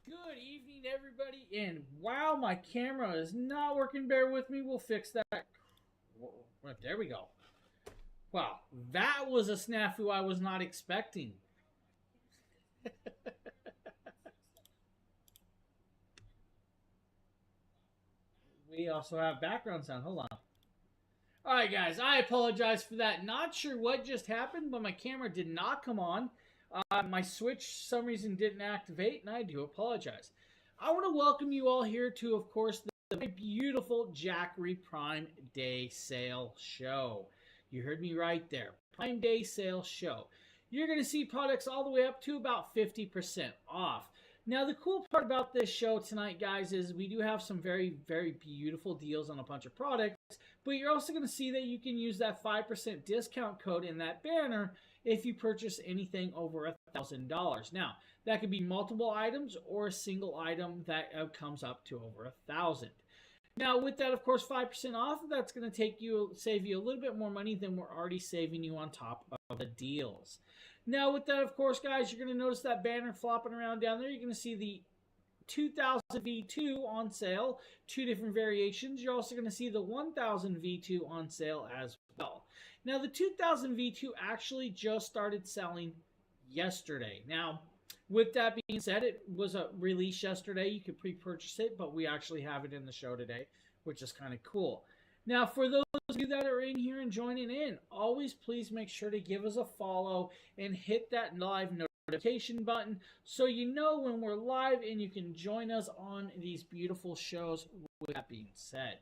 Good evening, everybody. And wow, my camera is not working. Bear with me. We'll fix that. There we go. Wow, that was a snafu I was not expecting. We also have background sound. Hold on. All right, guys, I apologize for that. Not sure what just happened, but my camera did not come on. My switch, for some reason, didn't activate, and I do apologize. I want to welcome you all here to, of course, the very beautiful Jackery Prime Day Sale Show. You heard me right there. Prime Day Sale Show. You're going to see products all the way up to about 50% off. Now, the cool part about this show tonight, guys, is we do have some very, very beautiful deals on a bunch of products, but you're also going to see that you can use that 5% discount code in that banner if you purchase anything over $1,000. Now, that could be multiple items or a single item that comes up to over $1,000. Now, with that, of course, 5% off, that's going to save you a little bit more money than we're already saving you on top of the deals. Now, with that, of course, guys, you're going to notice that banner flopping around down there. You're going to see the 2000 V2 on sale, two different variations. You're also going to see the 1000 V2 on sale as well. Now, the 2000 V2 actually just started selling yesterday. Now, with that being said, it was a release yesterday. You could pre-purchase it, but we actually have it in the show today, which is kind of cool. Now, for those of you that are in here and joining in, always please make sure to give us a follow and hit that live notification button so you know when we're live and you can join us on these beautiful shows. With that being said,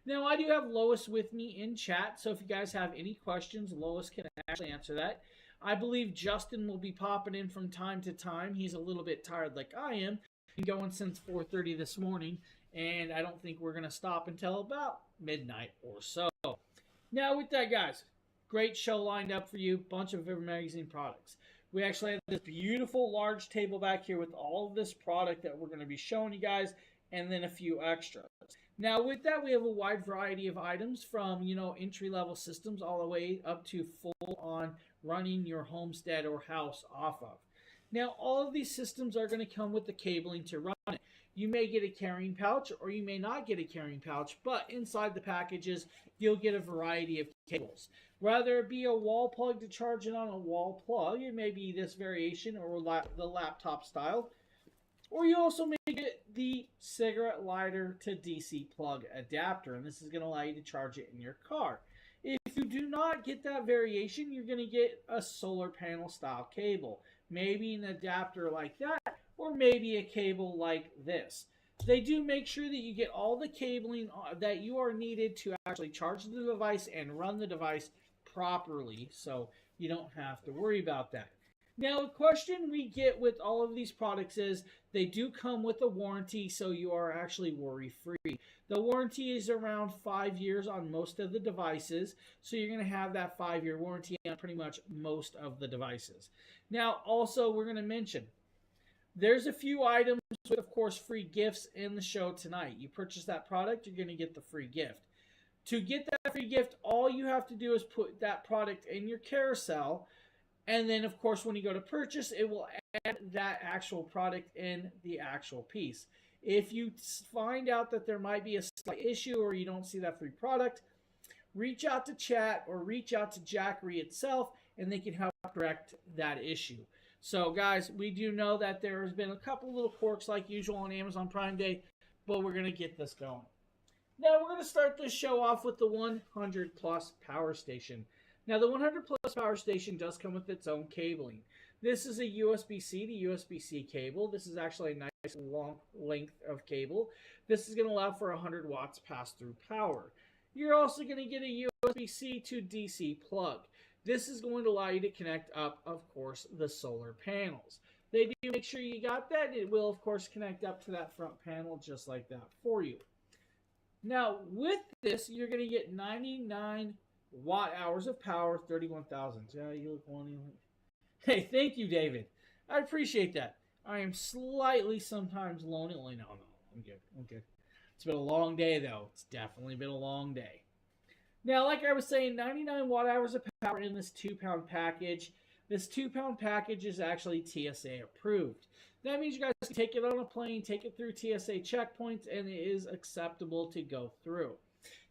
now I do have Lois with me in chat, so if you guys have any questions, Lois can actually answer that. I believe Justin will be popping in from time to time. He's a little bit tired like I am. Been going since 4:30 this morning, and I don't think we're going to stop until about midnight or so. Now, with that, guys, great show lined up for you. Bunch of Viver Magazine products. We actually have this beautiful large table back here with all of this product that we're going to be showing you guys, and then a few extras. Now, with that, we have a wide variety of items from, entry-level systems all the way up to full-on running your homestead or house off of. Now, all of these systems are going to come with the cabling to run it. You may get a carrying pouch or you may not get a carrying pouch, but inside the packages, you'll get a variety of cables. Whether it be a wall plug to charge it on a wall plug, it may be this variation or the laptop style, or you also may get the cigarette lighter to DC plug adapter, and this is going to allow you to charge it in your car. If you do not get that variation, you're going to get a solar panel style cable. Maybe an adapter like that, or maybe a cable like this. They do make sure that you get all the cabling that you are needed to actually charge the device and run the device properly, so you don't have to worry about that. Now, the question we get with all of these products is they do come with a warranty, so you are actually worry-free. The warranty is around 5 years on most of the devices, so you're going to have that 5-year warranty on pretty much most of the devices. Now, also, we're going to mention, there's a few items with, of course, free gifts in the show tonight. You purchase that product, you're going to get the free gift. To get that free gift, all you have to do is put that product in your carousel, and then, of course, when you go to purchase, it will add that actual product in the actual piece. If you find out that there might be a slight issue or you don't see that free product, reach out to chat or reach out to Jackery itself, and they can help correct that issue. So, guys, we do know that there has been a couple little quirks like usual on Amazon Prime Day, but we're going to get this going. Now, we're going to start this show off with the 100 Plus Power Station. Now, the 100 Plus Power Station does come with its own cabling. This is a USB-C to USB-C cable. This is actually a nice long length of cable. This is going to allow for 100 watts pass-through power. You're also going to get a USB-C to DC plug. This is going to allow you to connect up, of course, the solar panels. They do make sure you got that. It will, of course, connect up to that front panel just like that for you. Now, with this, you're going to get 99 watt hours of power, 31,000. Yeah, you look one. Hey, thank you, David. I appreciate that. I am slightly sometimes lonely. No, I'm good. I'm good. It's been a long day, though. It's definitely been a long day. Now, like I was saying, 99 watt hours of power in this 2-pound package. This 2-pound package is actually TSA approved. That means you guys can take it on a plane, take it through TSA checkpoints, and it is acceptable to go through.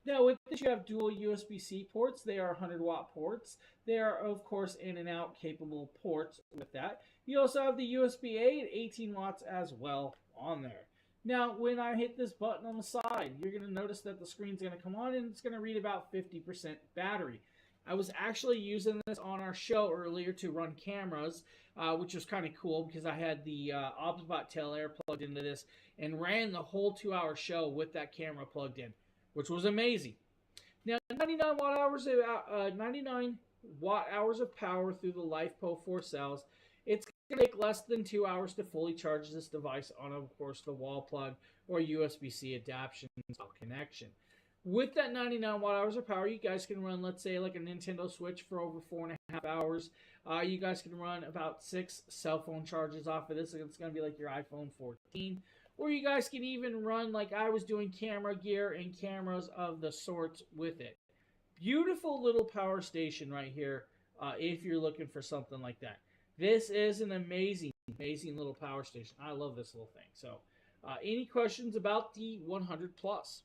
Now, with this, you have dual USB-C ports. They are 100-watt ports. They are, of course, in and out capable ports with that. You also have the USB-A at 18 watts as well on there. Now, when I hit this button on the side, you're going to notice that the screen's going to come on and it's going to read about 50% battery. I was actually using this on our show earlier to run cameras, which was kind of cool because I had the Obsbot tail air plugged into this and ran the whole 2-hour show with that camera plugged in, which was amazing. Now, 99 watt hours of power through the LiFePO 4 cells. It's going to take less than 2 hours to fully charge this device on, of course, the wall plug or USB-C adaptation connection. With that 99 watt hours of power, you guys can run, let's say, like a Nintendo Switch for over 4.5 hours. You guys can run about 6 cell phone charges off of this. It's going to be like your iPhone 14. Or you guys can even run, like I was doing, camera gear and cameras of the sorts with it. Beautiful little power station right here if you're looking for something like that. This is an amazing, amazing little power station. I love this little thing. So, any questions about the 100 Plus?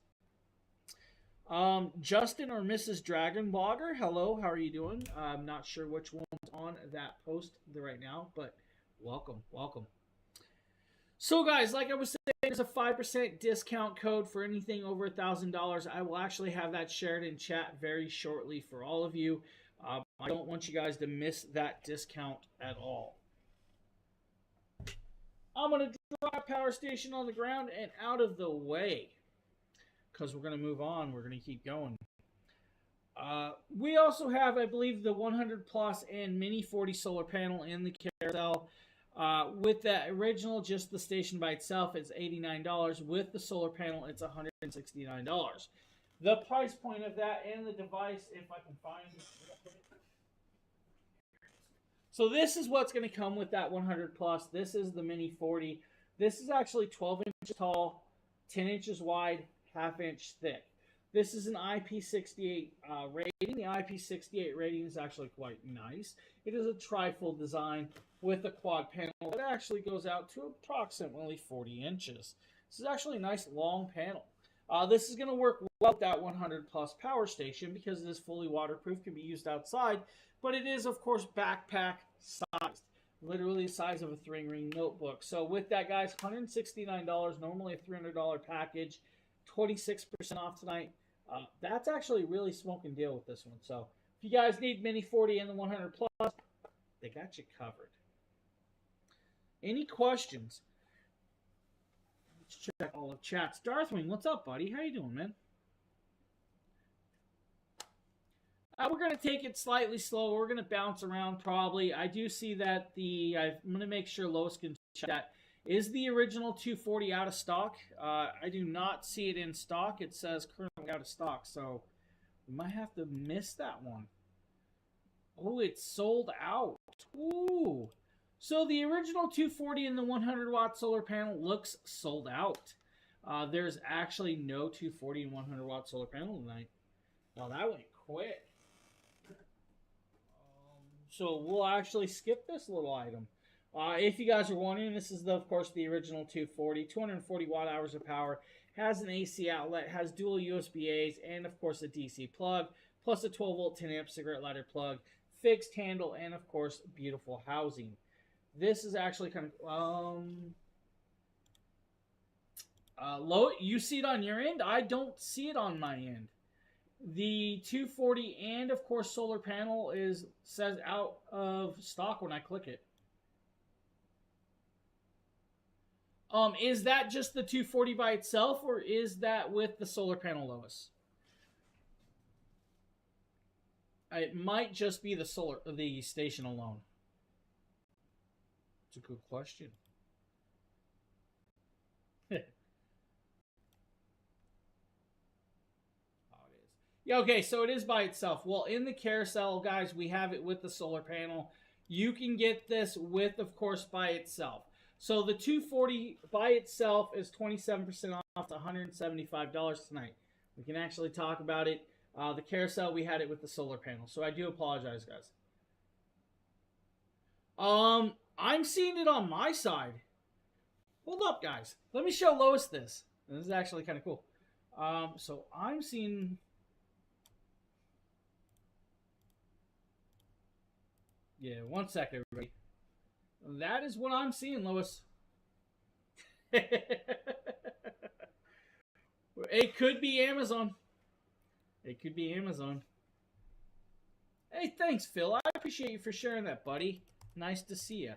Justin or Mrs. Dragon Blogger, hello, how are you doing? I'm not sure which one's on that post right now, but welcome, welcome. So guys, like I was saying, there's a 5% discount code for anything over $1,000. I will actually have that shared in chat very shortly for all of you. I don't want you guys to miss that discount at all. I'm going to drop power station on the ground and out of the way, because we're going to move on. We're going to keep going. We also have, I believe, the 100 Plus and Mini 40 solar panel in the carousel. With that original, just the station by itself is $89. With the solar panel, it's $169. The price point of that and the device, if I can find it. So this is what's going to come with that 100 Plus. This is the Mini 40. This is actually 12 inches tall, 10 inches wide, ½ thick. This is an IP68 rating. The IP68 rating is actually quite nice. It is a trifold design with a quad panel that actually goes out to approximately 40 inches. This is actually a nice long panel. This is going to work well with that 100 Plus power station because it is fully waterproof, can be used outside, but it is, of course, backpack sized. Literally the size of a 3-ring notebook. So with that, guys, $169, normally a $300 package, 26% off tonight. That's actually really smoking deal with this one. So if you guys need Mini 40 and the 100 Plus, they got you covered. Any questions? Let's check all of chats. Darthwing, what's up, buddy? How you doing, man? We're going to take it slightly slower. We're going to bounce around probably. I do see that I'm going to make sure Lois can check that. Is the original 240 out of stock? I do not see it in stock. It says currently out of stock, so we might have to miss that one. Oh, it's sold out. Ooh. So the original 240 and the 100-watt solar panel looks sold out. There's actually no 240 and 100-watt solar panel tonight. Well, that went quick. So we'll actually skip this little item. If you guys are wondering, this is, of course, the original 240. 240 watt-hours of power. Has an AC outlet. Has dual USB-As. And, of course, a DC plug. Plus a 12-volt 10-amp cigarette lighter plug. Fixed handle. And, of course, beautiful housing. This is actually kind of... low. You see it on your end? I don't see it on my end. The 240 and, of course, solar panel says out of stock when I click it. Is that just the 240 by itself, or is that with the solar panel, Lois? It might just be the station alone. It's a good question. Yeah, okay, so it is by itself. Well, in the carousel, guys, we have it with the solar panel. You can get this with, of course, by itself. So the 240 by itself is 27% off to $175 tonight. We can actually talk about it. The carousel, we had it with the solar panel. So I do apologize, guys. I'm seeing it on my side. Hold up, guys. Let me show Lois this. This is actually kind of cool. So I'm seeing. Yeah, 1 sec, everybody. That is what I'm seeing, Lois. It could be Amazon. It could be Amazon. Hey, thanks, Phil. I appreciate you for sharing that, buddy. Nice to see you.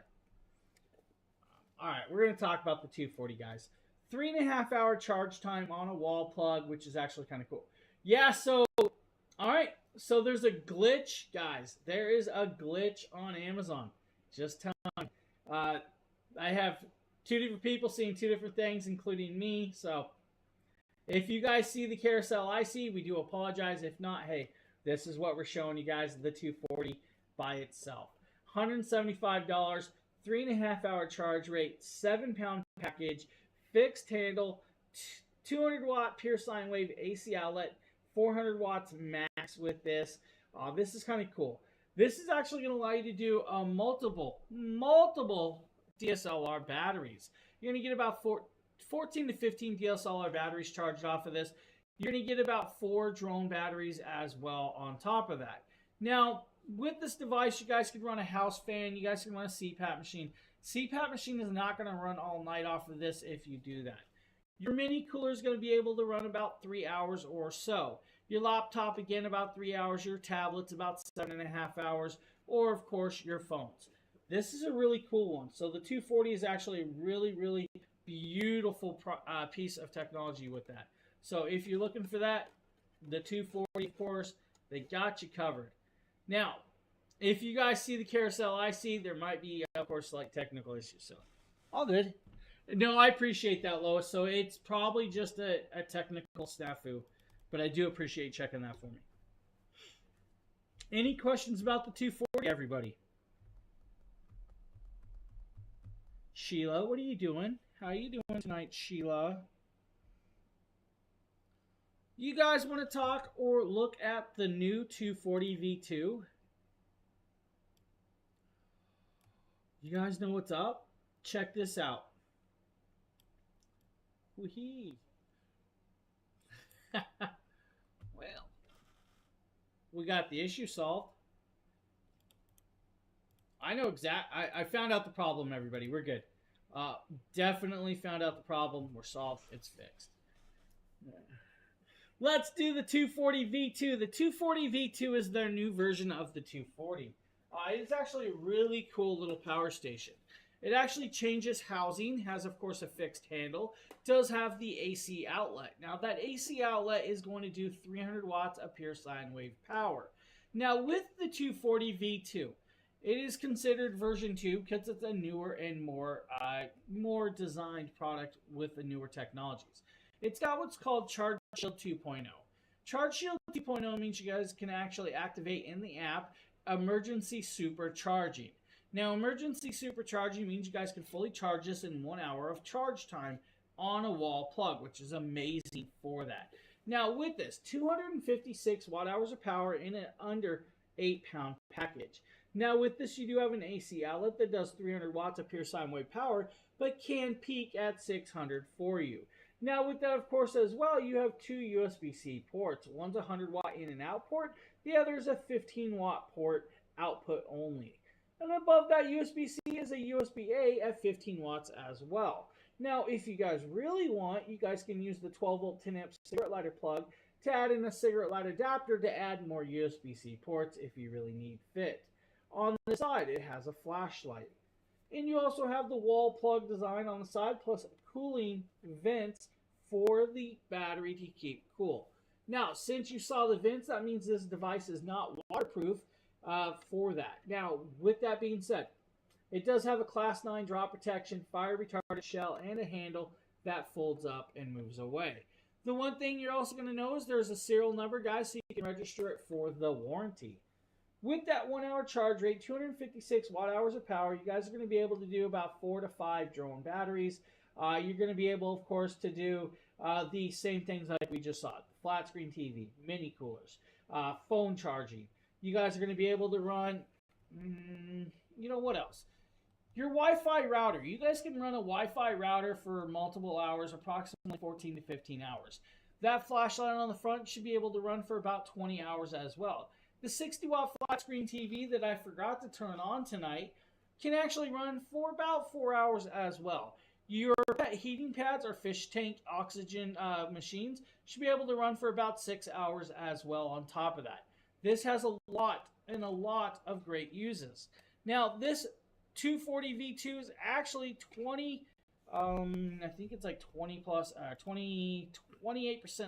All right, we're going to talk about the 240, guys. 3.5 hour charge time on a wall plug, which is actually kind of cool. Yeah, so, all right. So there's a glitch, guys. There is a glitch on Amazon. Just telling you. I have two different people seeing two different things, including me. So if you guys see the carousel I see, we do apologize. If not, hey, this is what we're showing you guys, the 240 by itself. $175, 3.5 hour charge rate, 7-pound package, fixed handle, 200 watt pure sine wave AC outlet, 400 watts max with this. This is kind of cool. This is actually going to allow you to do multiple DSLR batteries. You're going to get about 14 to 15 DSLR batteries charged off of this. You're going to get about 4 drone batteries as well on top of that. Now, with this device, you guys can run a house fan. You guys can run a CPAP machine. CPAP machine is not going to run all night off of this if you do that. Your mini cooler is going to be able to run about 3 hours or so. Your laptop, again, about 3 hours. Your tablet's about 7.5 hours. Or, of course, your phones. This is a really cool one. So the 240 is actually a really, really beautiful piece of technology with that. So if you're looking for that, the 240, of course, they got you covered. Now, if you guys see the carousel I see, there might be, of course, like technical issues. So all good. No, I appreciate that, Lois. So it's probably just a technical snafu. But I do appreciate checking that for me. Any questions about the 240, everybody? Sheila, what are you doing? How are you doing tonight, Sheila? You guys want to talk or look at the new 240 V2? You guys know what's up? Check this out. Wee. Well, we got the issue solved. I know I found out the problem, everybody. We're good. Definitely found out the problem. We're solved. It's fixed. Let's do the 240 V2. The 240 V2 is their new version of the 240. It's actually a really cool little power station. It actually changes housing, has of course a fixed handle, does have the AC outlet. Now that AC outlet is going to do 300 watts of pure sine wave power. Now with the 240 V2, it is considered version 2 because it's a newer and more designed product with the newer technologies. It's got what's called Charge Shield 2.0. Charge Shield 2.0 means you guys can actually activate in the app emergency supercharging. Now, emergency supercharging means you guys can fully charge this in 1 hour of charge time on a wall plug, which is amazing for that. Now, with this, 256 watt hours of power in an under 8-pound package. Now, with this, you do have an AC outlet that does 300 watts of pure sine wave power, but can peak at 600 for you. Now, with that, of course, as well, you have 2 USB-C ports. One's a 100 watt in and out port. The other is a 15 watt port output only. And above that USB-C is a USB-A at 15 watts as well. Now, if you guys really want, you guys can use the 12 volt 10 amp cigarette lighter plug to add in a cigarette lighter adapter to add more USB-C ports if you really need fit. On the side, it has a flashlight. And you also have the wall plug design on the side, plus cooling vents for the battery to keep cool. Now, since you saw the vents, that means this device is not waterproof for that. Now, with that being said, it does have a Class 9 drop protection, fire retardant shell, and a handle that folds up and moves away. The one thing you're also going to know is there's a serial number, guys, so you can register it for the warranty. With that 1 hour charge rate, 256 watt hours of power, you guys are going to be able to do about 4 to 5 drone batteries. You're going to be able, of course, to do the same things like we just saw. Flat screen TV, mini coolers, phone charging. You guys are going to be able to run, you know what else? Your Wi-Fi router. You guys can run a Wi-Fi router for multiple hours, approximately 14 to 15 hours. That flashlight on the front should be able to run for about 20 hours as well. The 60-watt flat screen TV that I forgot to turn on tonight can actually run for about 4 hours as well. Your heating pads or fish tank oxygen machines should be able to run for about 6 hours as well on top of that. This has a lot of great uses. Now, this 240 V2 is actually I think it's like 28%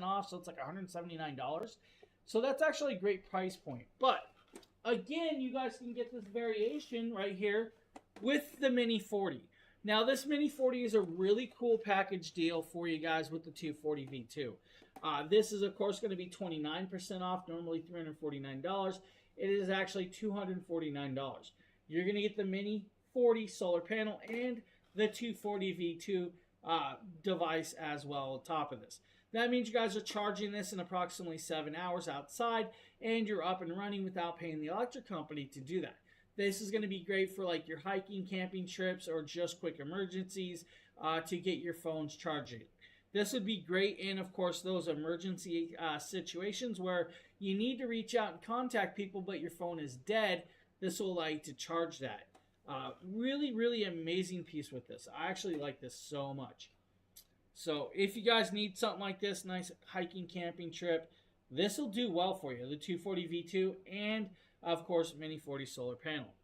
off, so it's like $179. So that's actually a great price point. But again, you guys can get this variation right here with the Mini 40. Now, this Mini 40 is a really cool package deal for you guys with the 240 V2. This is, of course, going to be 29% off, normally $349. It is actually $249. You're going to get the Mini 40 solar panel and the 240 V2 device as well on top of this. That means you guys are charging this in approximately 7 hours outside, and you're up and running without paying the electric company to do that. This is going to be great for like your hiking, camping trips, or just quick emergencies to get your phones charging. This would be great in, of course, those emergency situations where you need to reach out and contact people, but your phone is dead. This will allow you to charge that. Really, really amazing piece with this. I actually like this so much. So if you guys need something like this, nice hiking, camping trip, this will do well for you. The 240 V2 and, of course, Mini 40 solar panel.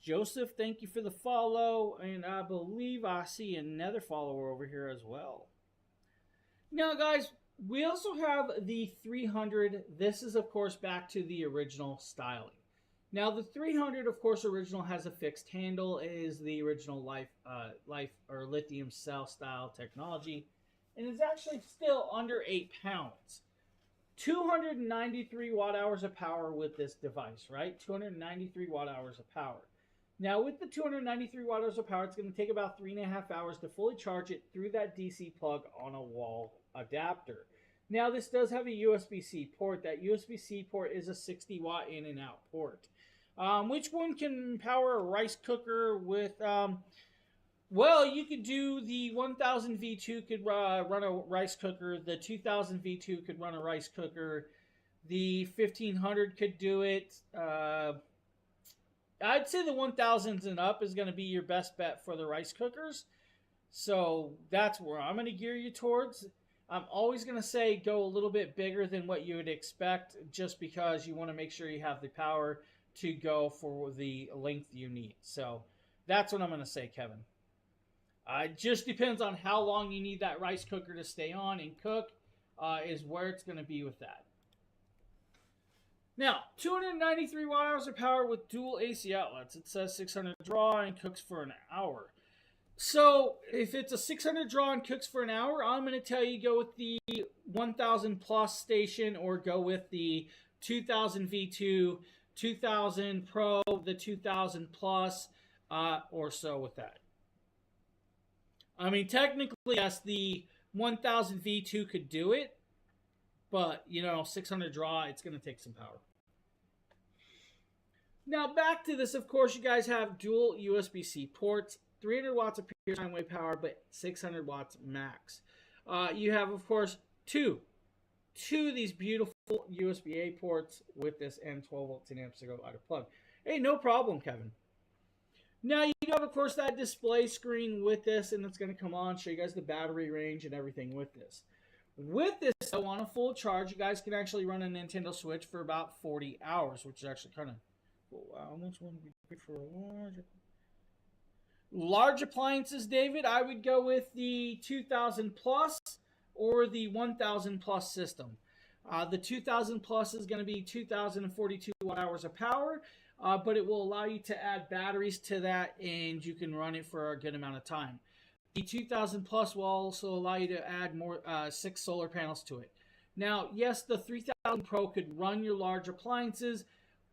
Joseph, thank you for the follow. And I believe I see another follower over here as well. Now, guys, we also have the 300. This is, of course, back to the original styling. Now, the 300, of course, original has a fixed handle. It is the original life or lithium cell style technology, and is actually still under 8 pounds. 293 watt hours of power with this device, right? 293 watt hours of power. Now, with the 293 watt hours of power, it's going to take about 3.5 hours to fully charge it through that DC plug on a wall adapter. Now, this does have a USB-C port. That USB-C port is a 60 watt in and out port. Which one can power a rice cooker with, well, you could do the 1000 V2 could run a rice cooker. The 2000 V2 could run a rice cooker. The 1500 could do it. I'd say the 1000s and up is going to be your best bet for the rice cookers. So that's where I'm going to gear you towards. I'm always going to say go a little bit bigger than what you would expect, just because you want to make sure you have the power to go for the length you need. So that's what I'm going to say, Kevin. It just depends on how long you need that rice cooker to stay on and cook, is where it's going to be with that. Now, 293 watt hours of power with dual AC outlets. It says 600 draw and cooks for an hour. So, if it's a 600 draw and cooks for an hour, I'm going to tell you go with the 1000 plus station, or go with the 2000 V2, 2000 Pro, the 2000 plus, or so with that. I mean, technically, yes, the 1000 V2 could do it, but, 600 draw, it's going to take some power. Now, back to this, of course, you guys have dual USB-C ports, 300 watts of pure sine wave power, but 600 watts max. You have, of course, two of these beautiful USB-A ports with this, and 12 volts and amps to go out of plug. Hey, no problem, Kevin. Now, you have, of course, that display screen with this, and it's going to come on, show you guys the battery range and everything with this. With this, though, on a full charge, you guys can actually run a Nintendo Switch for about 40 hours, which is actually kind of cool. How much would be good for a large appliances, David? I would go with the 2000 plus or the 1000 plus system. The 2000 plus is going to be 2042 watt hours of power, but it will allow you to add batteries to that, and you can run it for a good amount of time. The 2000 plus will also allow you to add more 6 solar panels to it. Now, yes, the 3000 Pro could run your large appliances,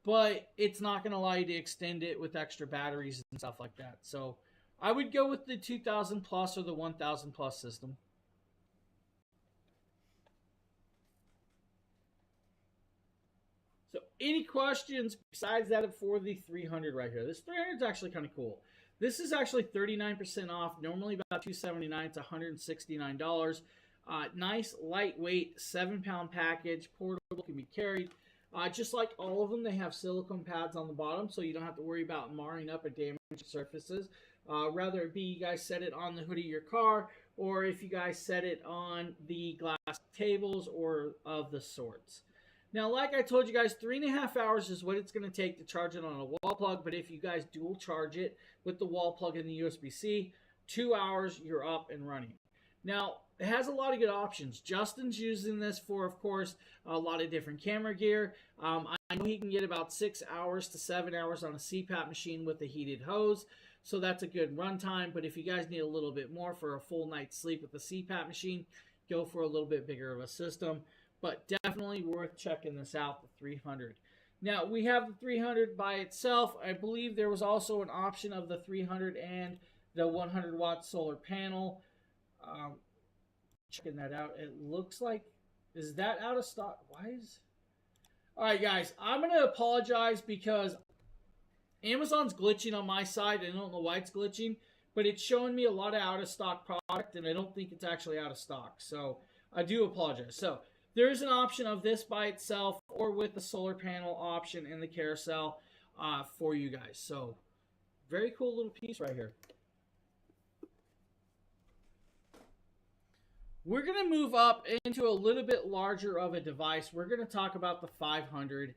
but it's not going to allow you to extend it with extra batteries and stuff like that. So I would go with the 2000 plus or the 1000 plus system. Any questions besides that for the 300 right here? This 300 is actually kind of cool. This is actually 39% off. Normally about $279. It's $169. Nice, lightweight, 7-pound package. Portable, can be carried. Just like all of them, they have silicone pads on the bottom, so you don't have to worry about marring up or damaging surfaces. Rather it be you guys set it on the hood of your car, or if you guys set it on the glass tables or of the sorts. Now, like I told you guys, 3.5 hours is what it's going to take to charge it on a wall plug. But if you guys dual charge it with the wall plug and the USB-C, 2 hours, you're up and running. Now, it has a lot of good options. Justin's using this for, of course, a lot of different camera gear. I know he can get about 6 hours to 7 hours on a CPAP machine with a heated hose. So that's a good runtime. But if you guys need a little bit more for a full night's sleep with the CPAP machine, go for a little bit bigger of a system. But definitely worth checking this out, the 300. Now, we have the 300 by itself. I believe there was also an option of the 300 and the 100-watt solar panel. Checking that out. It looks like, is that out of stock? Why is... All right, guys, I'm going to apologize because Amazon's glitching on my side. I don't know why it's glitching, but it's showing me a lot of out-of-stock product, and I don't think it's actually out of stock. So I do apologize. So there is an option of this by itself or with the solar panel option in the carousel for you guys. So very cool little piece right here. We're going to move up into a little bit larger of a device. We're going to talk about the 500.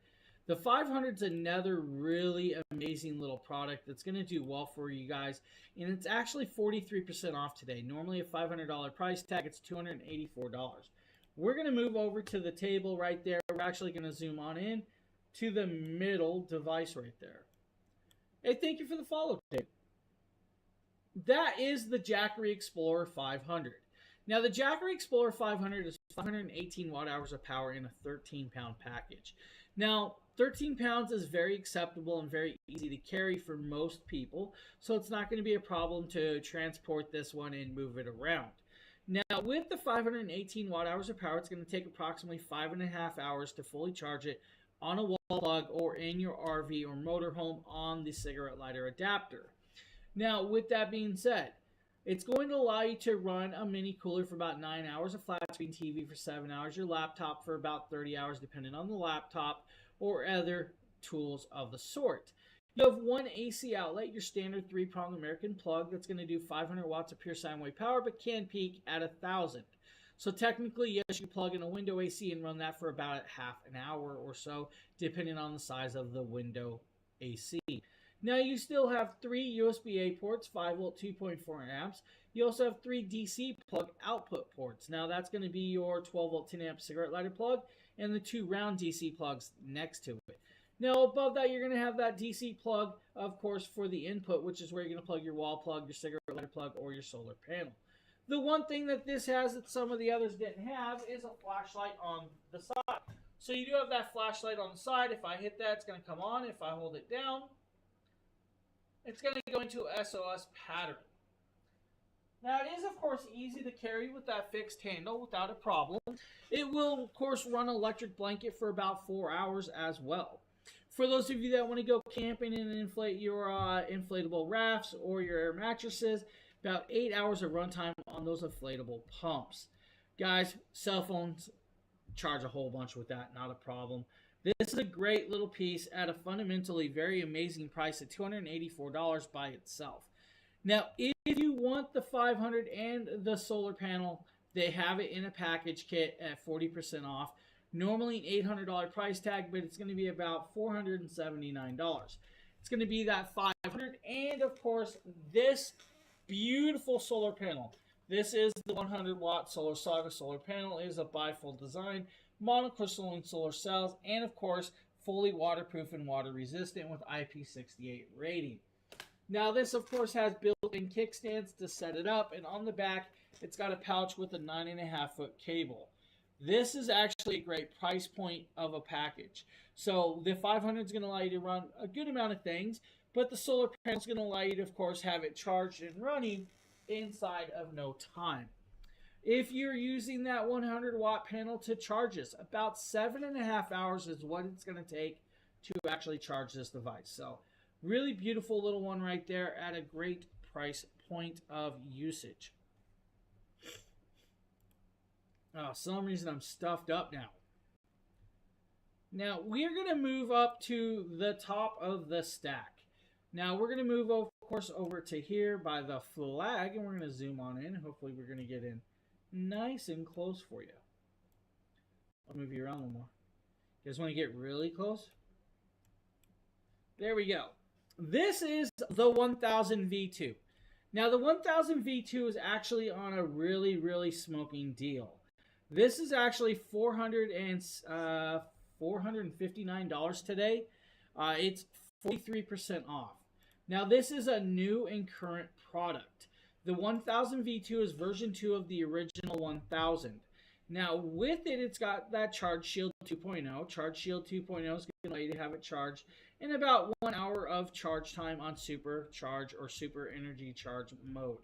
The 500 is another really amazing little product that's going to do well for you guys. And it's actually 43% off today. Normally a $500 price tag, it's $284. We're going to move over to the table right there. We're actually going to zoom on in to the middle device right there. Hey, thank you for the follow, Dave. That is the Jackery Explorer 500. Now, the Jackery Explorer 500 is 518 watt-hours of power in a 13-pound package. Now, 13 pounds is very acceptable and very easy to carry for most people, so it's not going to be a problem to transport this one and move it around. Now, with the 518 watt-hours of power, it's going to take approximately 5.5 hours to fully charge it on a wall plug or in your RV or motorhome on the cigarette lighter adapter. Now, with that being said, it's going to allow you to run a mini cooler for about 9 hours, a flat screen TV for 7 hours, your laptop for about 30 hours, depending on the laptop, or other tools of the sort. You have one AC outlet, your standard 3-prong American plug that's going to do 500 watts of pure sine wave power, but can peak at 1,000. So technically, yes, you plug in a window AC and run that for about half an hour or so, depending on the size of the window AC. Now, you still have 3 USB-A ports, 5-volt, 2.4 amps. You also have 3 DC plug output ports. Now, that's going to be your 12-volt, 10-amp cigarette lighter plug and the 2 round DC plugs next to it. Now, above that, you're going to have that DC plug, of course, for the input, which is where you're going to plug your wall plug, your cigarette lighter plug, or your solar panel. The one thing that this has that some of the others didn't have is a flashlight on the side. So you do have that flashlight on the side. If I hit that, it's going to come on. If I hold it down, it's going to go into SOS pattern. Now, it is, of course, easy to carry with that fixed handle without a problem. It will, of course, run an electric blanket for about 4 hours as well. For those of you that want to go camping and inflate your inflatable rafts or your air mattresses, about 8 hours of runtime on those inflatable pumps. Guys, cell phones charge a whole bunch with that, not a problem. This is a great little piece at a fundamentally very amazing price at $284 by itself. Now, if you want the 500 and the solar panel, they have it in a package kit at 40% off. Normally an $800 price tag, but it's going to be about $479. It's going to be that 500 and, of course, this beautiful solar panel. This is the 100-watt Solar Saga solar panel. It is a bifold design, monocrystalline solar cells, and, of course, fully waterproof and water resistant with IP68 rating. Now, this, of course, has built-in kickstands to set it up, and on the back, it's got a pouch with a 9.5-foot cable. This is actually a great price point of a package. So the 500 is going to allow you to run a good amount of things, but the solar panel is going to allow you to, of course, have it charged and running inside of no time. If you're using that 100-watt panel to charge this, about 7.5 hours is what it's going to take to actually charge this device. So really beautiful little one right there at a great price point of usage. Oh, some reason I'm stuffed up now. Now we're going to move up to the top of the stack. Now we're going to move, of course, over to here by the flag, and we're going to zoom on in. Hopefully we're going to get in nice and close for you. I'll move you around a little more. You guys want to get really close? There we go. This is the 1000 V2. Now the 1000 V2 is actually on a really, really smoking deal. This is actually $459 today. It's 43% off. Now this is a new and current product. The 1000 V2 is version 2 of the original 1000. Now with it, it's got that Charge Shield 2.0. Charge Shield 2.0 is going to allow you to have it charged in about 1 hour of charge time on super charge or super energy charge mode.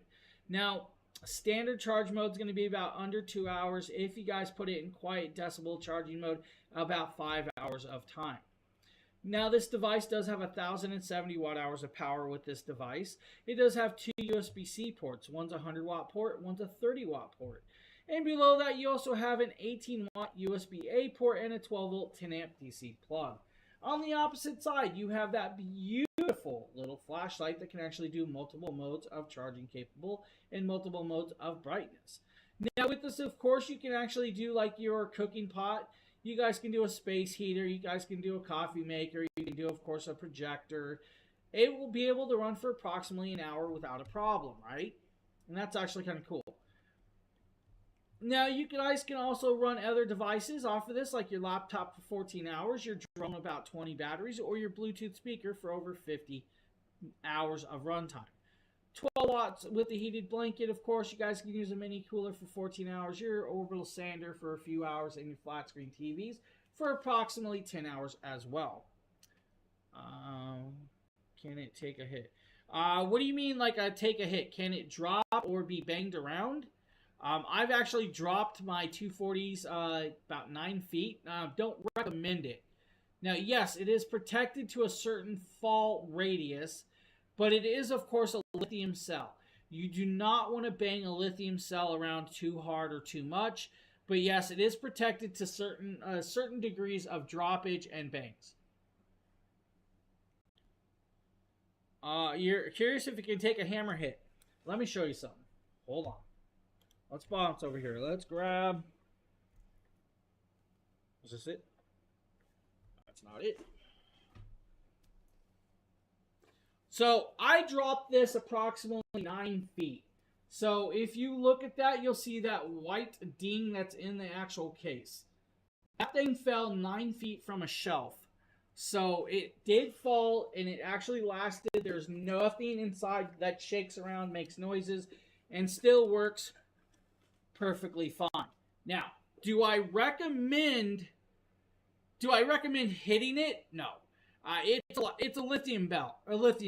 Now standard charge mode is going to be about under 2 hours. If you guys put it in quiet decibel charging mode, about 5 hours of time. Now this device does have 1070 watt hours of power with this device. It does have 2 USB-C ports. One's a 100 watt port, one's a 30 watt port. And below that you also have an 18 watt USB-A port and a 12 volt 10 amp DC plug. On the opposite side you have that beautiful little flashlight that can actually do multiple modes of charging capable and multiple modes of brightness. Now with this, of course, you can actually do like your cooking pot. You guys can do a space heater. You guys can do a coffee maker. You can do, of course, a projector. It will be able to run for approximately an hour without a problem, right? And that's actually kind of cool. Now, you guys can also run other devices off of this, like your laptop for 14 hours, your drone about 20 batteries, or your Bluetooth speaker for over 50 hours of runtime. 12 watts with the heated blanket, of course. You guys can use a mini cooler for 14 hours, your orbital sander for a few hours, and your flat screen TVs for approximately 10 hours as well. Can it take a hit? What do you mean like take a hit? Can it drop or be banged around? I've actually dropped my 240s about 9 feet. Don't recommend it. Now, yes, it is protected to a certain fall radius, but it is, of course, a lithium cell. You do not want to bang a lithium cell around too hard or too much. But yes, it is protected to certain degrees of droppage and bangs. You're curious if it can take a hammer hit. Let me show you something. Hold on. Let's bounce over here. Let's grab... Is this it? That's not it. So I dropped this approximately 9 feet. So if you look at that, you'll see that white ding that's in the actual case. That thing fell 9 feet from a shelf. So it did fall, and it actually lasted. There's nothing inside that shakes around, makes noises, and still works perfectly fine. Now, do I recommend hitting it? No. It's a lithium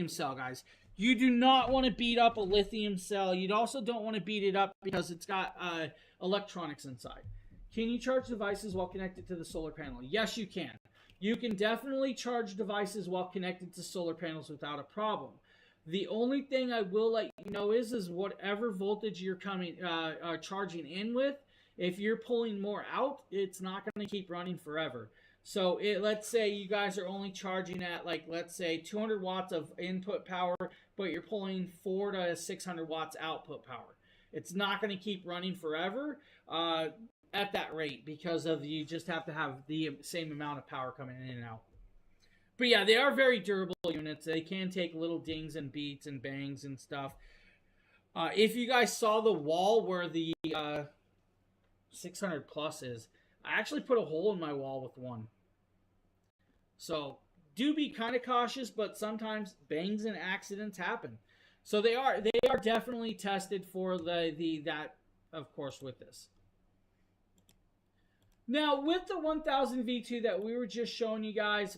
cell, guys. You do not want to beat up a lithium cell. You also don't want to beat it up because it's got electronics inside. Can you charge devices while connected to the solar panel? Yes, you can. You can definitely charge devices while connected to solar panels without a problem. The only thing I will let you know is whatever voltage you're charging in with, if you're pulling more out, it's not going to keep running forever. So let's say you guys are only charging at, like, let's say 200 watts of input power, but you're pulling 400 to 600 watts output power. It's not going to keep running forever at that rate because you just have to have the same amount of power coming in and out. But yeah, they are very durable units. They can take little dings and beats and bangs and stuff. If you guys saw the wall where the 600 plus is, I actually put a hole in my wall with one. So do be kind of cautious, but sometimes bangs and accidents happen. So they are definitely tested for that, of course, with this. Now with the 1000 V2 that we were just showing you guys,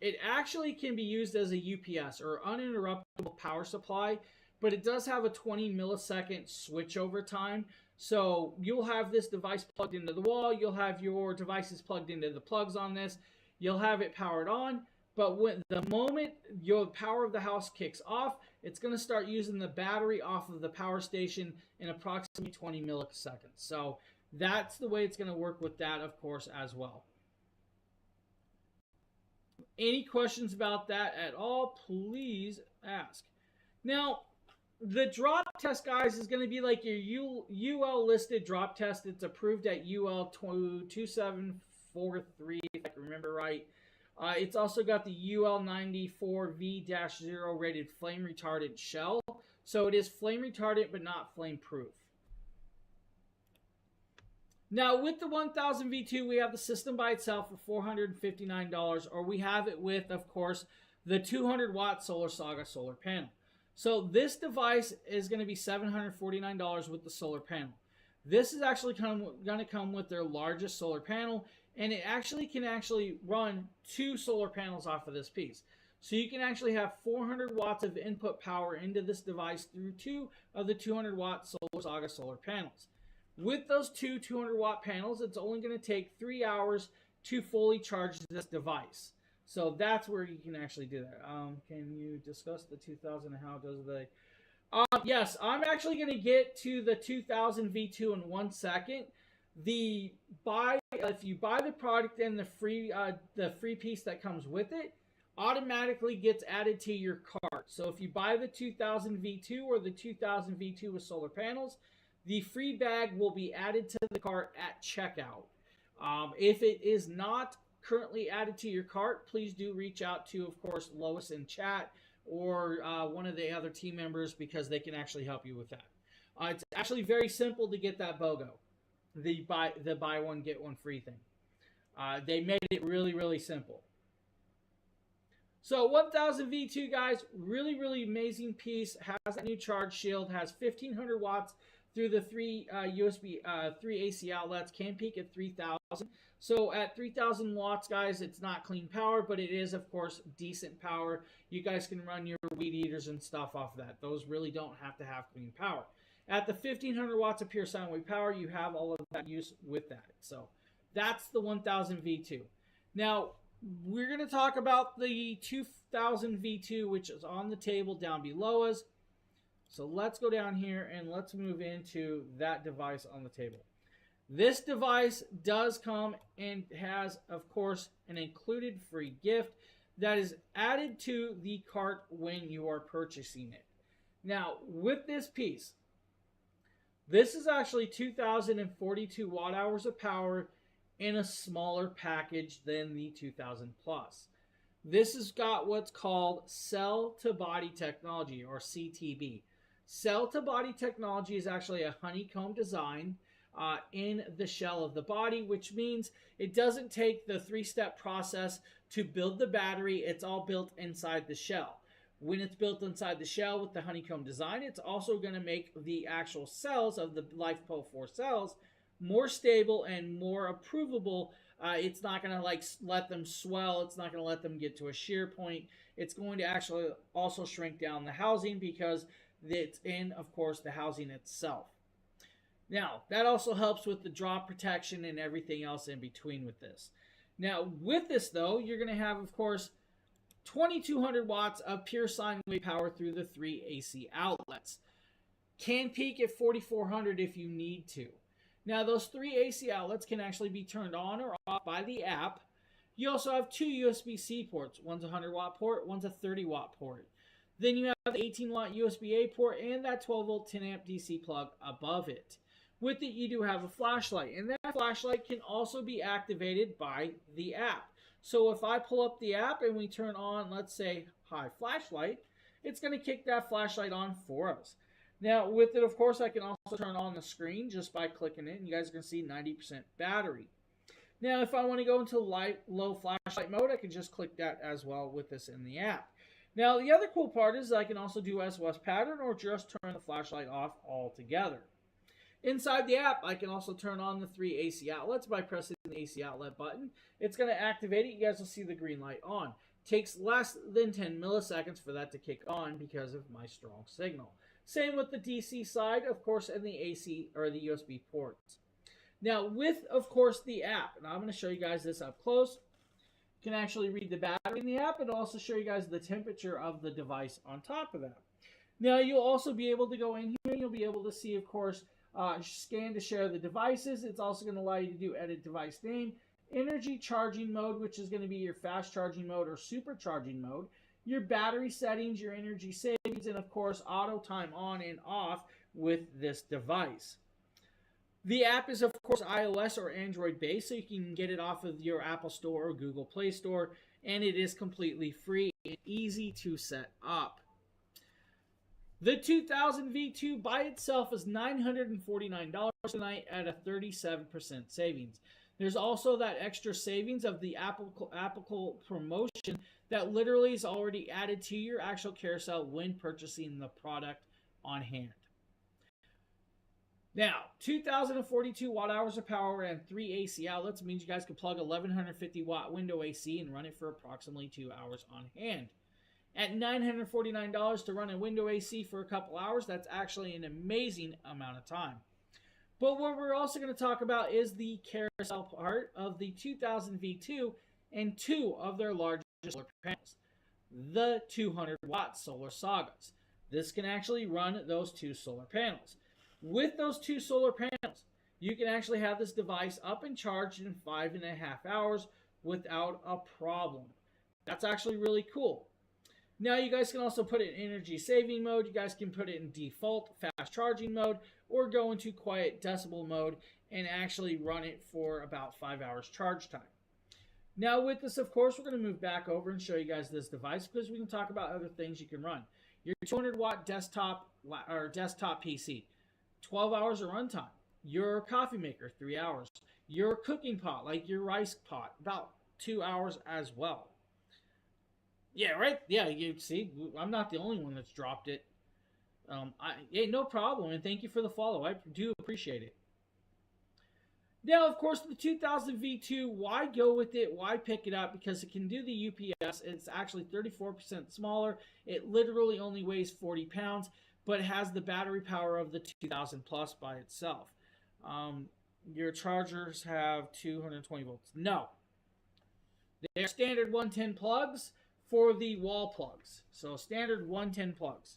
it actually can be used as a UPS or uninterruptible power supply, but it does have a 20 millisecond switchover time. So you'll have this device plugged into the wall. You'll have your devices plugged into the plugs on this. You'll have it powered on. But when the moment your power of the house kicks off, it's going to start using the battery off of the power station in approximately 20 milliseconds. So that's the way it's going to work with that, of course, as well. Any questions about that at all, please ask. Now, the drop test, guys, is going to be like your UL listed drop test. It's approved at UL 2743, if I can remember right. It's also got the UL 94V-0 rated flame retardant shell. So it is flame retardant, but not flame proof. Now, with the 1000 V2, we have the system by itself for $459, or we have it with, of course, the 200 watt Solar Saga solar panel. So this device is going to be $749 with the solar panel. This is actually going to come with their largest solar panel, and it actually can run 2 solar panels off of this piece. So you can actually have 400 watts of input power into this device through 2 of the 200 watt Solar Saga solar panels. With those 2 200 watt panels, it's only going to take 3 hours to fully charge this device. So that's where you can actually do that. Can you discuss the 2000 and how does they? Yes, I'm actually going to get to the 2000 V2 in 1 second. If you buy the product and the free piece that comes with it, automatically gets added to your cart. So if you buy the 2000 V2 or the 2000 V2 with solar panels, the free bag will be added to the cart at checkout. If it is not currently added to your cart, please do reach out to, of course, Lois in chat or one of the other team members, because they can actually help you with that. It's actually very simple to get that BOGO, the buy one get one free thing. They made it really, really simple. So 1000 V2, guys, really, really amazing piece. Has a new charge shield, has 1500 watts through the 3 AC outlets, can peak at 3000. So at 3000 watts, guys, it's not clean power, but it is, of course, decent power. You guys can run your weed eaters and stuff off of that. Those really don't have to have clean power. At the 1500 watts of pure sine wave power, you have all of that use with that. So that's the 1000 V2. Now, we're going to talk about the 2000 V2, which is on the table down below us. So let's go down here and let's move into that device on the table. This device does come and has, of course, an included free gift that is added to the cart when you are purchasing it. Now, with this piece, this is actually 2042 watt hours of power in a smaller package than the 2000 Plus. This has got what's called cell-to-body technology, or CTB. Cell-to-body technology is actually a honeycomb design in the shell of the body, which means it doesn't take the 3-step process to build the battery. It's all built inside the shell. When it's built inside the shell with the honeycomb design, it's also going to make the actual cells of the LiFePO 4 cells more stable and more approvable. It's not going to let them swell. It's not going to let them get to a shear point. It's going to actually also shrink down the housing because it's in, of course, the housing itself. Now, that also helps with the drop protection and everything else in between with this. Now, with this, though, you're going to have, of course, 2200 watts of pure sine wave power through the 3 AC outlets. Can peak at 4400 if you need to. Now, those 3 AC outlets can actually be turned on or off by the app. You also have 2 USB-C ports. One's a 100-watt port, one's a 30-watt port. Then you have the 18-watt USB-A port and that 12-volt 10-amp DC plug above it. With it, you do have a flashlight, and that flashlight can also be activated by the app. So if I pull up the app and we turn on, let's say, Hi Flashlight, it's going to kick that flashlight on for us. Now, with it, of course, I can also turn on the screen just by clicking it, and you guys can see 90% battery. Now, if I want to go into low flashlight mode, I can just click that as well with this in the app. Now, the other cool part is I can also do SOS pattern or just turn the flashlight off altogether. Inside the app, I can also turn on the 3 AC outlets by pressing the AC outlet button. It's going to activate it. You guys will see the green light on. Takes less than 10 milliseconds for that to kick on because of my strong signal. Same with the DC side, of course, and the AC or the USB ports. Now, with, of course, the app, and I'm going to show you guys this up close. can actually read the battery in the app. It'll also show you guys the temperature of the device on top of that. Now, you'll also be able to go in here and you'll be able to see, of course, scan to share the devices. It's also going to allow you to do edit device name, energy charging mode, which is going to be your fast charging mode or super charging mode, your battery settings, your energy savings, and of course, auto time on and off with this device. The app is, of course, iOS or Android based, so you can get it off of your Apple Store or Google Play Store, and it is completely free and easy to set up. The 2000 V2 by itself is $949 tonight at a 37% savings. There's also that extra savings of the Apple promotion that literally is already added to your actual carousel when purchasing the product on hand. Now, 2,042 watt hours of power and 3 AC outlets means you guys can plug 1,150 watt window AC and run it for approximately 2 hours on hand. At $949 to run a window AC for a couple hours, that's actually an amazing amount of time. But what we're also going to talk about is the carousel part of the 2000 V2 and two of their largest solar panels, the 200 watt solar sagas. This can actually run those two solar panels. With those two solar panels, you can actually have this device up and charged in 5.5 hours without a problem. That's actually really cool. Now, you guys can also put it in energy saving mode. You guys can put it in default fast charging mode or go into quiet decibel mode and actually run it for about 5 hours charge time. Now, with this, of course, we're going to move back over and show you guys this device because we can talk about other things you can run. Your 200 watt desktop PC, 12 hours of runtime. Your coffee maker, 3 hours. Your cooking pot, like your rice pot, about 2 hours as well. Yeah, right? Yeah, you see, I'm not the only one that's dropped it. Hey, no problem, and thank you for the follow. I do appreciate it. Now, of course, the 2000 V2, why go with it? Why pick it up? Because it can do the UPS. It's actually 34% smaller. It literally only weighs 40 pounds, but it has the battery power of the 2000 Plus by itself. Your chargers have 220 volts. No. They're standard 110 plugs for the wall plugs. So standard 110 plugs.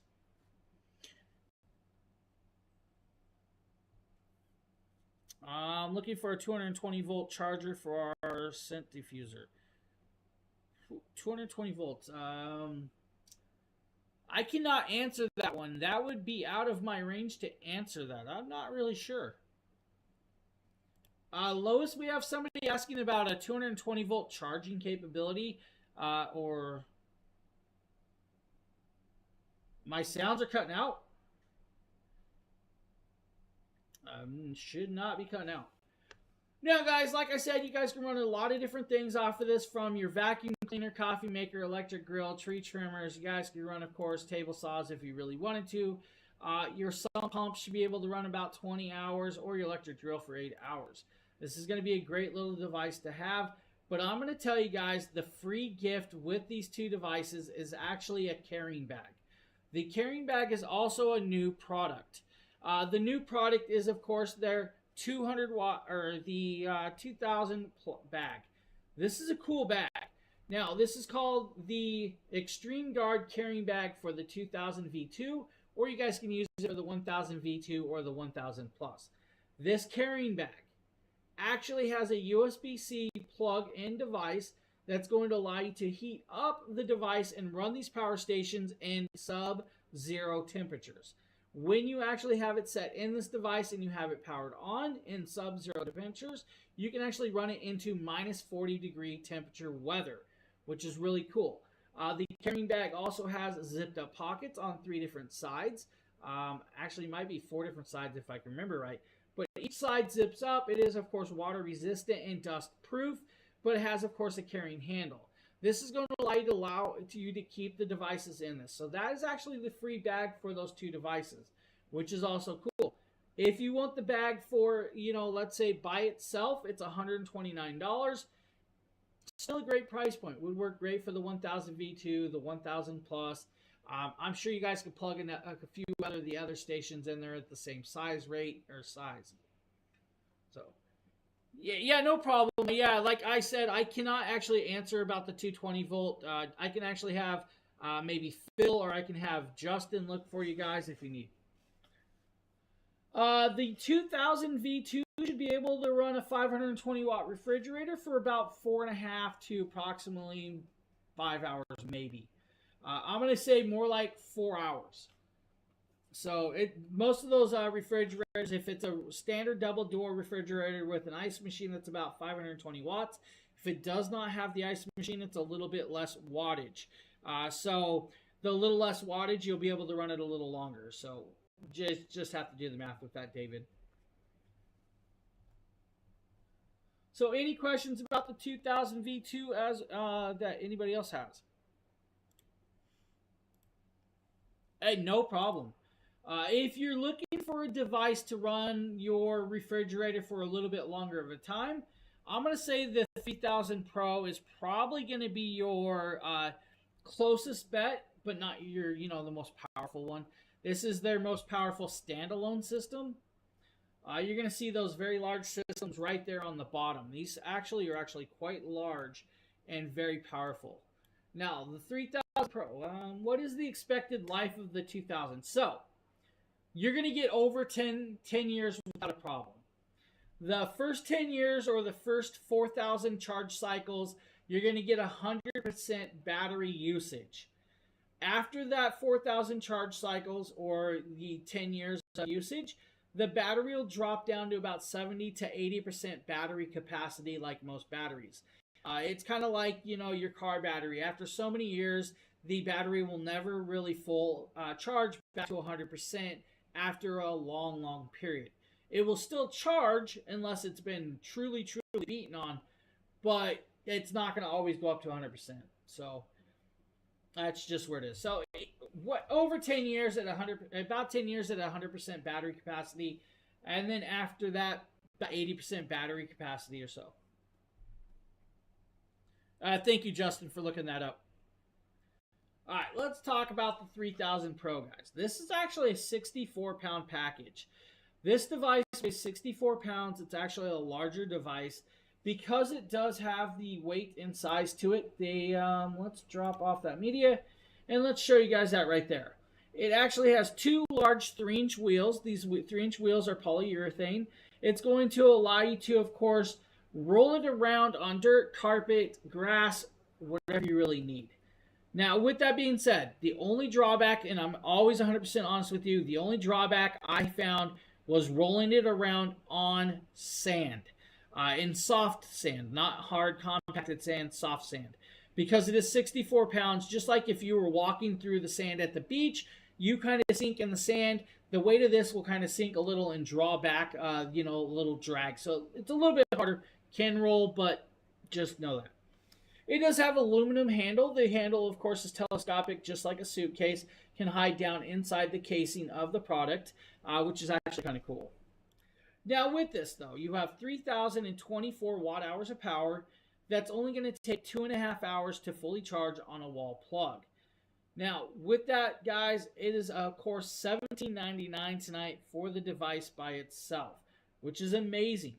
I'm looking for a 220 volt charger for our scent diffuser. 220 volts. I cannot answer that one. That would be out of my range to answer that. I'm not really sure. Lois, we have somebody asking about a 220 volt charging capability. Or my sounds are cutting out. Should not be cutting out. Now, guys, like I said, you guys can run a lot of different things off of this, from your vacuum cleaner, coffee maker, electric grill, tree trimmers. You guys can run, of course, table saws if you really wanted to. Your sump pump should be able to run about 20 hours, or your electric drill for 8 hours. This is going to be a great little device to have. But I'm going to tell you guys, the free gift with these two devices is actually a carrying bag. The carrying bag is also a new product. The new product is, of course, their 200 watt or the 2000 bag. This is a cool bag. Now, this is called the Extreme Guard carrying bag for the 2000 V2, or you guys can use it for the 1000 V2 or the 1000 Plus. This carrying bag actually has a USB-C plug-in device that's going to allow you to heat up the device and run these power stations in sub-zero temperatures. When you actually have it set in this device and you have it powered on in sub-zero temperatures, you can actually run it into minus 40 degree temperature weather, which is really cool. The carrying bag also has zipped up pockets on 3 different sides. Actually, might be 4 different sides if I can remember right. But each side zips up. It is, of course, water resistant and dust proof, but it has, of course, a carrying handle. This is going to allow you to keep the devices in this. So that is actually the free bag for those 2 devices, which is also cool. If you want the bag for, let's say by itself, it's $129. Still a great price point. Would work great for the 1000 V2, the 1000 Plus. I'm sure you guys could plug in a few of the other stations in there at the same size rate or size. So, yeah, no problem. Yeah, like I said, I cannot actually answer about the 220 volt. I can actually have maybe Phil or I can have Justin look for you guys if you need. The 2000 V2 should be able to run a 520 watt refrigerator for about 4.5 to approximately 5 hours, maybe. I'm gonna say more like 4 hours. So most of those refrigerators, if it's a standard double door refrigerator with an ice machine, that's about 520 watts. If it does not have the ice machine, it's a little bit less wattage. So the little less wattage, you'll be able to run it a little longer. So just have to do the math with that, David. So any questions about the 2000 V2 as that anybody else has? Hey, no problem. If you're looking for a device to run your refrigerator for a little bit longer of a time, I'm going to say the 3000 Pro is probably going to be your closest bet, but not your, the most powerful one. This is their most powerful standalone system. You're going to see those very large systems right there on the bottom. These are actually quite large and very powerful. Now, the 3000 Pro, what is the expected life of the 2000? So, you're going to get over 10 years without a problem. The first 10 years or the first 4,000 charge cycles, you're going to get 100% battery usage. After that 4,000 charge cycles or the 10 years of usage, the battery will drop down to about 70 to 80% battery capacity like most batteries. It's kind of like, your car battery. After so many years, the battery will never really full charge back to 100% after a long period. It will still charge unless it's been truly beaten on, but it's not going to always go up to 100%. So that's just where it is. So over 10 years at 100% battery capacity, and then after that, about 80% battery capacity or so. Thank you, Justin, for looking that up. All right, let's talk about the 3000 Pro, guys. This is actually a 64-pound package. This device weighs 64 pounds. It's actually a larger device. Because it does have the weight and size to it, let's drop off that media, and let's show you guys that right there. It actually has two large 3-inch wheels. These 3-inch wheels are polyurethane. It's going to allow you to, of course, roll it around on dirt, carpet, grass, whatever you really need. Now, with that being said, the only drawback, and I'm always 100% honest with you, the only drawback I found was rolling it around on sand. In soft sand, not hard compacted sand, soft sand. Because it is 64 pounds, just like if you were walking through the sand at the beach, you kind of sink in the sand. The weight of this will kind of sink a little and draw back, a little drag. So it's a little bit harder, can roll, but just know that. It does have aluminum handle. The handle, of course, is telescopic, just like a suitcase. Can hide down inside the casing of the product, which is actually kind of cool. Now, with this, though, you have 3,024 watt-hours of power. That's only going to take 2.5 hours to fully charge on a wall plug. Now, with that, guys, it is, of course, $17.99 tonight for the device by itself, which is amazing.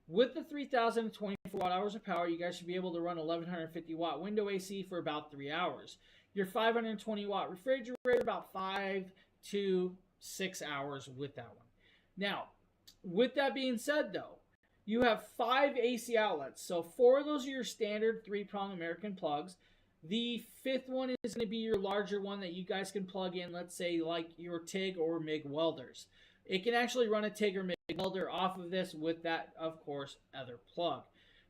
With the 3,024 watt-hours of power, you guys should be able to run 1,150 watt window AC for about 3 hours. Your 520 watt refrigerator, about 5 to 6 hours with that one. Now, with that being said, though, you have 5 AC outlets. So 4 of those are your standard 3-prong American plugs. The 5th one is going to be your larger one that you guys can plug in, let's say, like your TIG or MIG welders. It can actually run a TIG or MIG welder off of this with that, of course, other plug.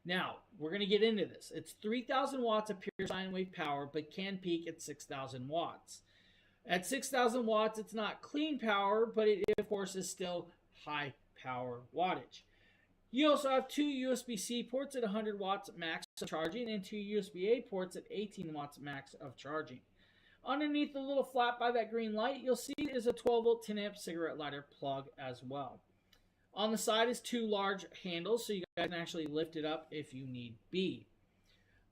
Now, we're going to get into this. It's 3,000 watts of pure sine wave power, but can peak at 6,000 watts. At 6,000 watts, it's not clean power, but it, of course, is still high power wattage. You also have 2 USB-C ports at 100 watts max of charging and 2 USB-A ports at 18 watts max of charging. Underneath the little flap by that green light, you'll see is a 12-volt 10-amp cigarette lighter plug as well. On the side is 2 large handles, so you guys can actually lift it up if you need be.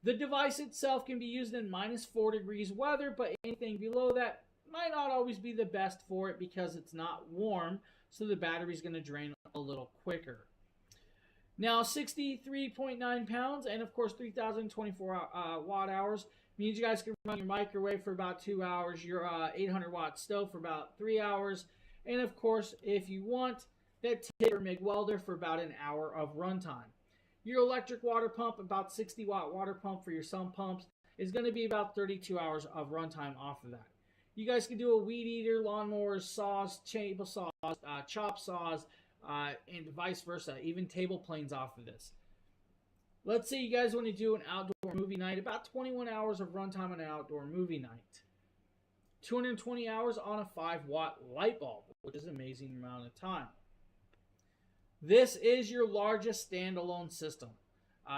The device itself can be used in -4 degrees weather, but anything below that might not always be the best for it because it's not warm, so the battery's going to drain a little quicker. Now, 63.9 pounds and, of course, 3,024 watt hours means you guys can run your microwave for about 2 hours, your 800 watt stove for about 3 hours, and, of course, if you want, that TIG or MIG welder for about an hour of runtime. Your electric water pump, about 60 watt water pump for your sump pumps, is going to be about 32 hours of runtime off of that. You guys can do a weed eater, lawnmowers, saws, table saws, chop saws, and vice versa, even table planes off of this. Let's say you guys want to do an outdoor movie night, about 21 hours of runtime on an outdoor movie night. 220 hours on a 5 watt light bulb, which is an amazing amount of time. This is your largest standalone system.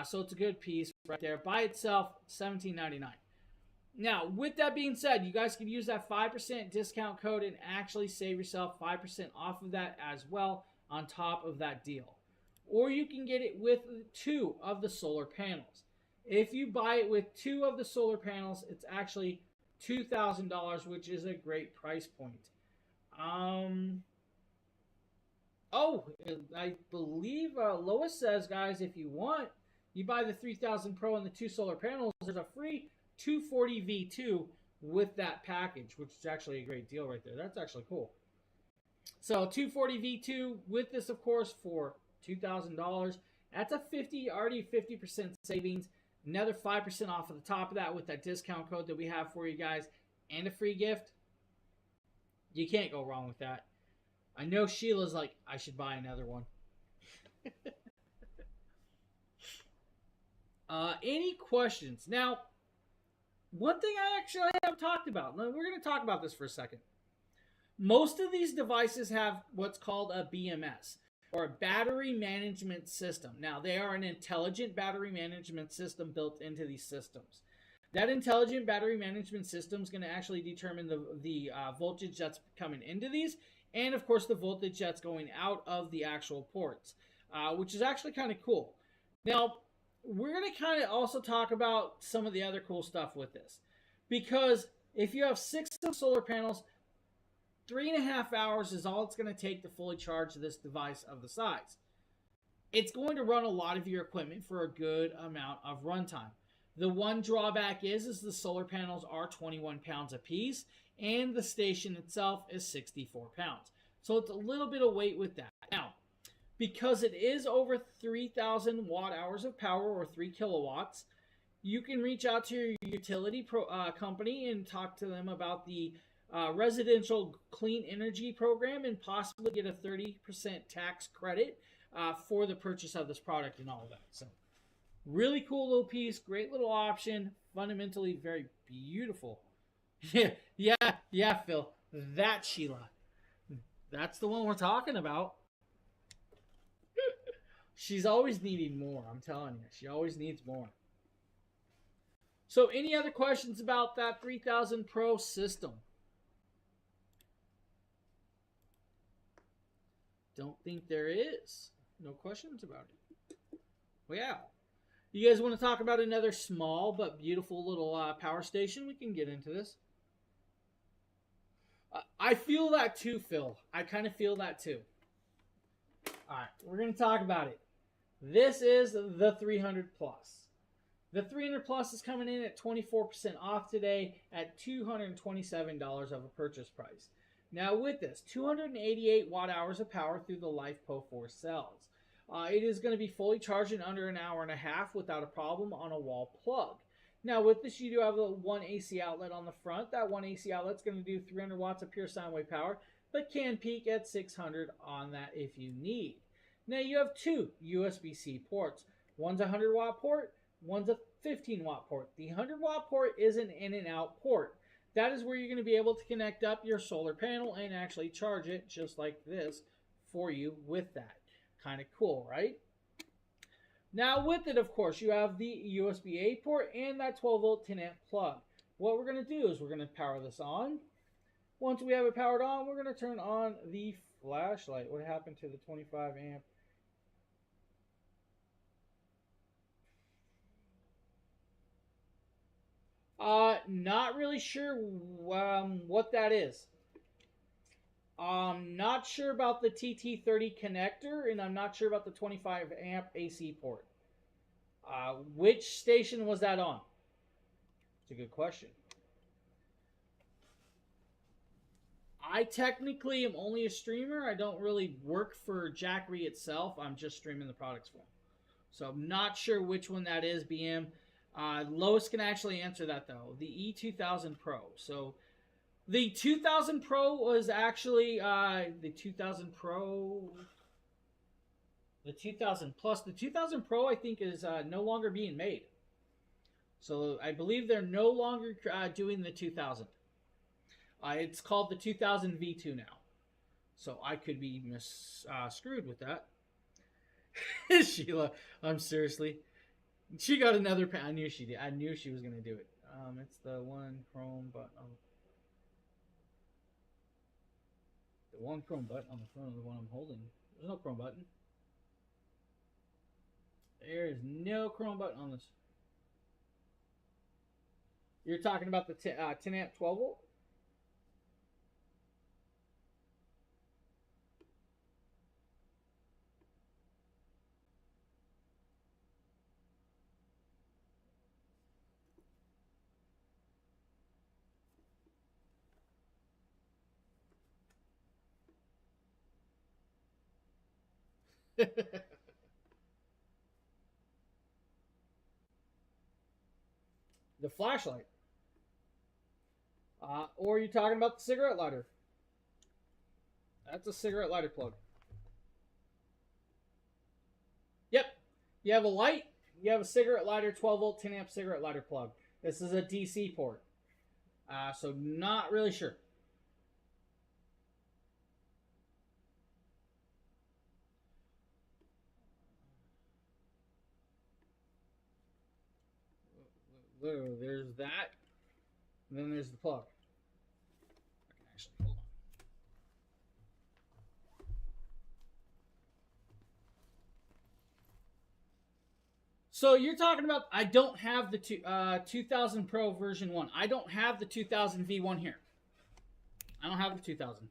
So it's a good piece right there. By itself, $17.99. Now, with that being said, you guys can use that 5% discount code and actually save yourself 5% off of that as well on top of that deal. Or you can get it with 2 of the solar panels. If you buy it with 2 of the solar panels, it's actually $2,000, which is a great price point. Oh, I believe Lois says, guys, if you want, you buy the 3000 Pro and the 2 solar panels, there's a free 240 V2 with that package, which is actually a great deal right there. That's actually cool. So 240 V2 with this, of course, for $2,000. That's a already 50% savings. Another 5% off of the top of that with that discount code that we have for you guys, and a free gift. You can't go wrong with that. I know Sheila's like, I should buy another one. Any questions? Now, one thing I actually haven't talked about. Now, we're going to talk about this for a second. Most of these devices have what's called a BMS, or a battery management system. Now, they are an intelligent battery management system built into these systems. That intelligent battery management system is going to actually determine the voltage that's coming into these, and of course the voltage that's going out of the actual ports, which is actually kind of cool. Now, we're going to kind of also talk about some of the other cool stuff with this, because if you have 6 solar panels, 3.5 hours is all it's going to take to fully charge this device of the size. It's going to run a lot of your equipment for a good amount of runtime. The one drawback is the solar panels are 21 pounds a piece, and the station itself is 64 pounds. So it's a little bit of weight with that. Now, because it is over 3,000 watt hours of power, or 3 kilowatts, you can reach out to your utility company and talk to them about the residential clean energy program and possibly get a 30% tax credit for the purchase of this product and all of that. So really cool little piece, great little option, fundamentally very beautiful. yeah, Phil. That Sheila. That's the one we're talking about. She's always needing more, I'm telling you. She always needs more. So any other questions about that 3000 Pro system? Don't think there is. No questions about it. Well, yeah. You guys want to talk about another small but beautiful little power station? We can get into this. I feel that too, Phil. I kind of feel that too. All right, we're going to talk about it. This is the 300 Plus. The 300 Plus is coming in at 24% off today at $227 of a purchase price. Now with this, 288 watt hours of power through the LiFePO 4 cells. It is going to be fully charged in under an hour and a half without a problem on a wall plug. Now with this, you do have a one AC outlet on the front. That one AC outlet is going to do 300 watts of pure sine wave power, but can peak at 600 on that if you need. Now you have 2 USB-C ports. One's a 100 watt port, one's a 15 watt port. The 100 watt port is an in and out port. That is where you're going to be able to connect up your solar panel and actually charge it just like this for you with that. Kind of cool, right? Now with it, of course, you have the USB-A port and that 12 volt 10 amp plug. What we're going to do is we're going to power this on. Once we have it powered on, we're going to turn on the flashlight. What happened to the 25 amp? Not really sure what that is. Not sure about the TT30 connector, and I'm not sure about the 25 amp AC port. Which station was that on? It's a good question. I technically am only a streamer. I don't really work for Jackery itself. I'm just streaming the products for them. So I'm not sure which one that is, BM. Lois can actually answer that though. The E2000 Pro. So the 2000 Pro was actually the 2000 Pro. The 2000 Plus. The 2000 Pro, I think, is no longer being made. So I believe they're no longer doing the 2000. It's called the 2000 V2 now. So I could be screwed with that. Sheila, I'm seriously. She got another I knew she did. I knew she was going to do it. It's the one chrome button. The one chrome button on the front of the one I'm holding. There's no chrome button. There is no chrome button on this. You're talking about the 10 amp 12 volt? The flashlight. Or are you talking about the cigarette lighter? That's a cigarette lighter plug. Yep. You have a light. You have a cigarette lighter, 12 volt, 10 amp cigarette lighter plug. This is a DC port. So not really sure. There's that. And then there's the plug. I can actually hold on. So you're talking about I don't have the 2000 Pro version 1. I don't have the 2000 V1 here. I don't have the 2000.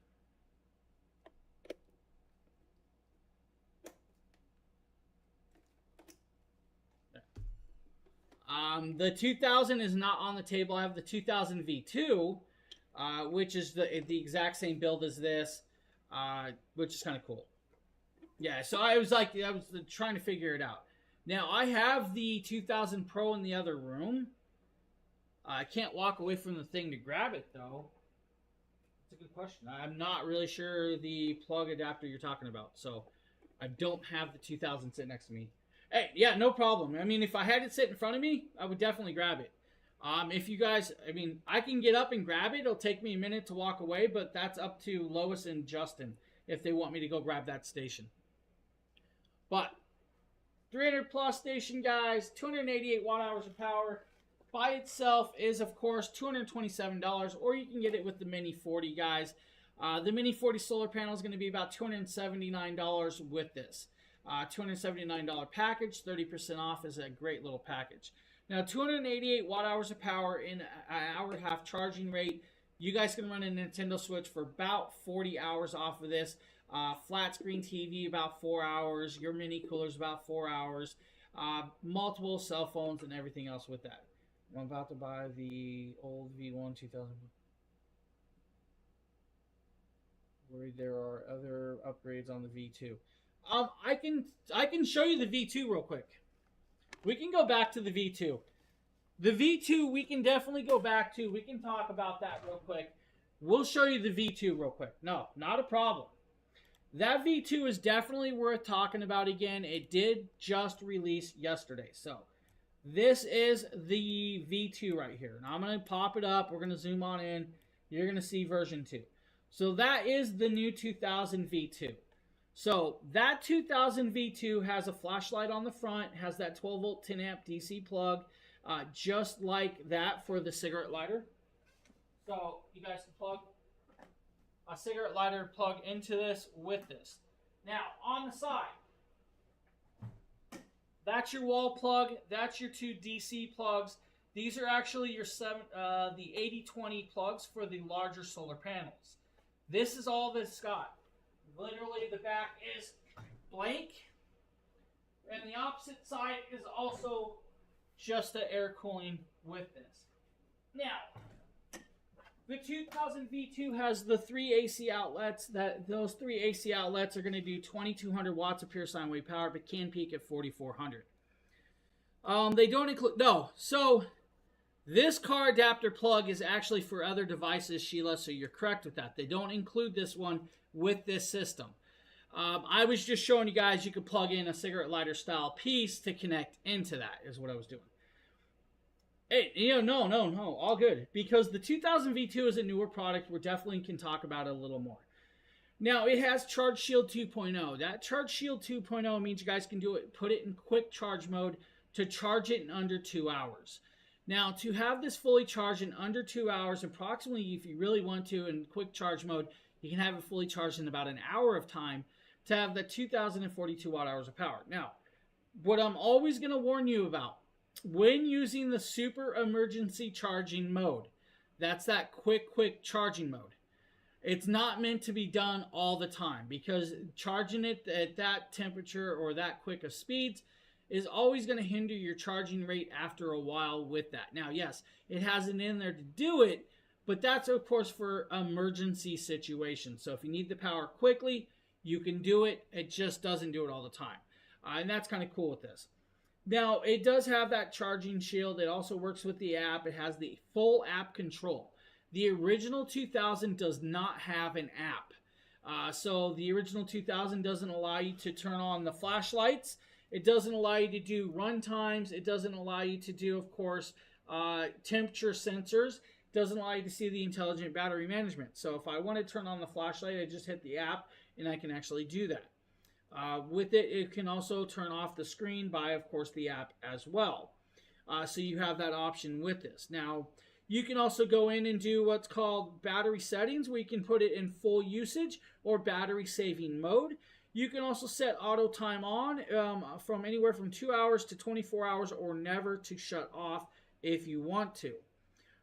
The 2000 is not on the table. I have the 2000 V2, which is the exact same build as this, which is kind of cool. Yeah, so I was trying to figure it out. Now, I have the 2000 Pro in the other room. I can't walk away from the thing to grab it, though. That's a good question. I'm not really sure the plug adapter you're talking about, so I don't have the 2000 sitting next to me. Hey, yeah, no problem. I mean, if I had it sit in front of me, I would definitely grab it. If you guys, I mean, I can get up and grab it. It'll take me a minute to walk away, but that's up to Lois and Justin if they want me to go grab that station. But 300 plus station, guys, 288 watt hours of power. By itself is, of course, $227, or you can get it with the Mini 40, guys. The Mini 40 solar panel is going to be about $279 with this. $279 package, 30% off is a great little package. Now, 288 watt hours of power in an hour and a half charging rate. You guys can run a Nintendo Switch for about 40 hours off of this. Flat screen TV about 4 hours. Your mini cooler's about 4 hours. Multiple cell phones and everything else with that. I'm about to buy the old V1 2000. Worried there are other upgrades on the V2. I can show you the V2 real quick. We can go back to the V2. The V2 we can definitely go back to. We can talk about that real quick. We'll show you the V2 real quick. No, not a problem. That V2 is definitely worth talking about again. It did just release yesterday. So this is the V2 right here. Now I'm going to pop it up. We're going to zoom on in. You're going to see version 2. So that is the new 2000 V2. So that 2000 V2 has a flashlight on the front, has that 12 volt 10 amp DC plug, just like that for the cigarette lighter. So you guys can plug a cigarette lighter plug into this with this. Now on the side, that's your wall plug. That's your two DC plugs. These are actually your the 8020 plugs for the larger solar panels. This is all this got. Literally, the back is blank, and the opposite side is also just the air cooling with this. Now, the 2000 V2 has the 3 AC outlets. Those 3 AC outlets are going to do 2200 watts of pure sine wave power, but can peak at 4400. They don't include... No, so this car adapter plug is actually for other devices, Sheila, so you're correct with that. They don't include this one with this system. I was just showing you guys you could plug in a cigarette lighter style piece to connect into that, is what I was doing. Hey, no, all good. Because the 2000 V2 is a newer product, we definitely can talk about it a little more. Now, it has Charge Shield 2.0. That Charge Shield 2.0 means you guys can do it, put it in quick charge mode to charge it in under 2 hours. Now, to have this fully charged in under 2 hours, approximately, if you really want to, in quick charge mode, you can have it fully charged in about an hour of time to have the 2042 watt hours of power. Now, what I'm always going to warn you about, when using the super emergency charging mode, that's that quick charging mode. It's not meant to be done all the time, because charging it at that temperature or that quick of speeds is always going to hinder your charging rate after a while with that. Now, yes, it has it in there to do it, but that's, of course, for emergency situations. So if you need the power quickly, you can do it. It just doesn't do it all the time. And that's kind of cool with this. Now, it does have that charging shield. It also works with the app. It has the full app control. The original 2000 does not have an app. So the original 2000 doesn't allow you to turn on the flashlights. It doesn't allow you to do run times. It doesn't allow you to do, of course, temperature sensors. It doesn't allow you to see the intelligent battery management. So if I want to turn on the flashlight, I just hit the app and I can actually do that. With it, it can also turn off the screen by, of course, the app as well. So you have that option with this. Now, you can also go in and do what's called battery settings, where you can put it in full usage or battery saving mode. You can also set auto time on from anywhere from 2 hours to 24 hours or never to shut off if you want to.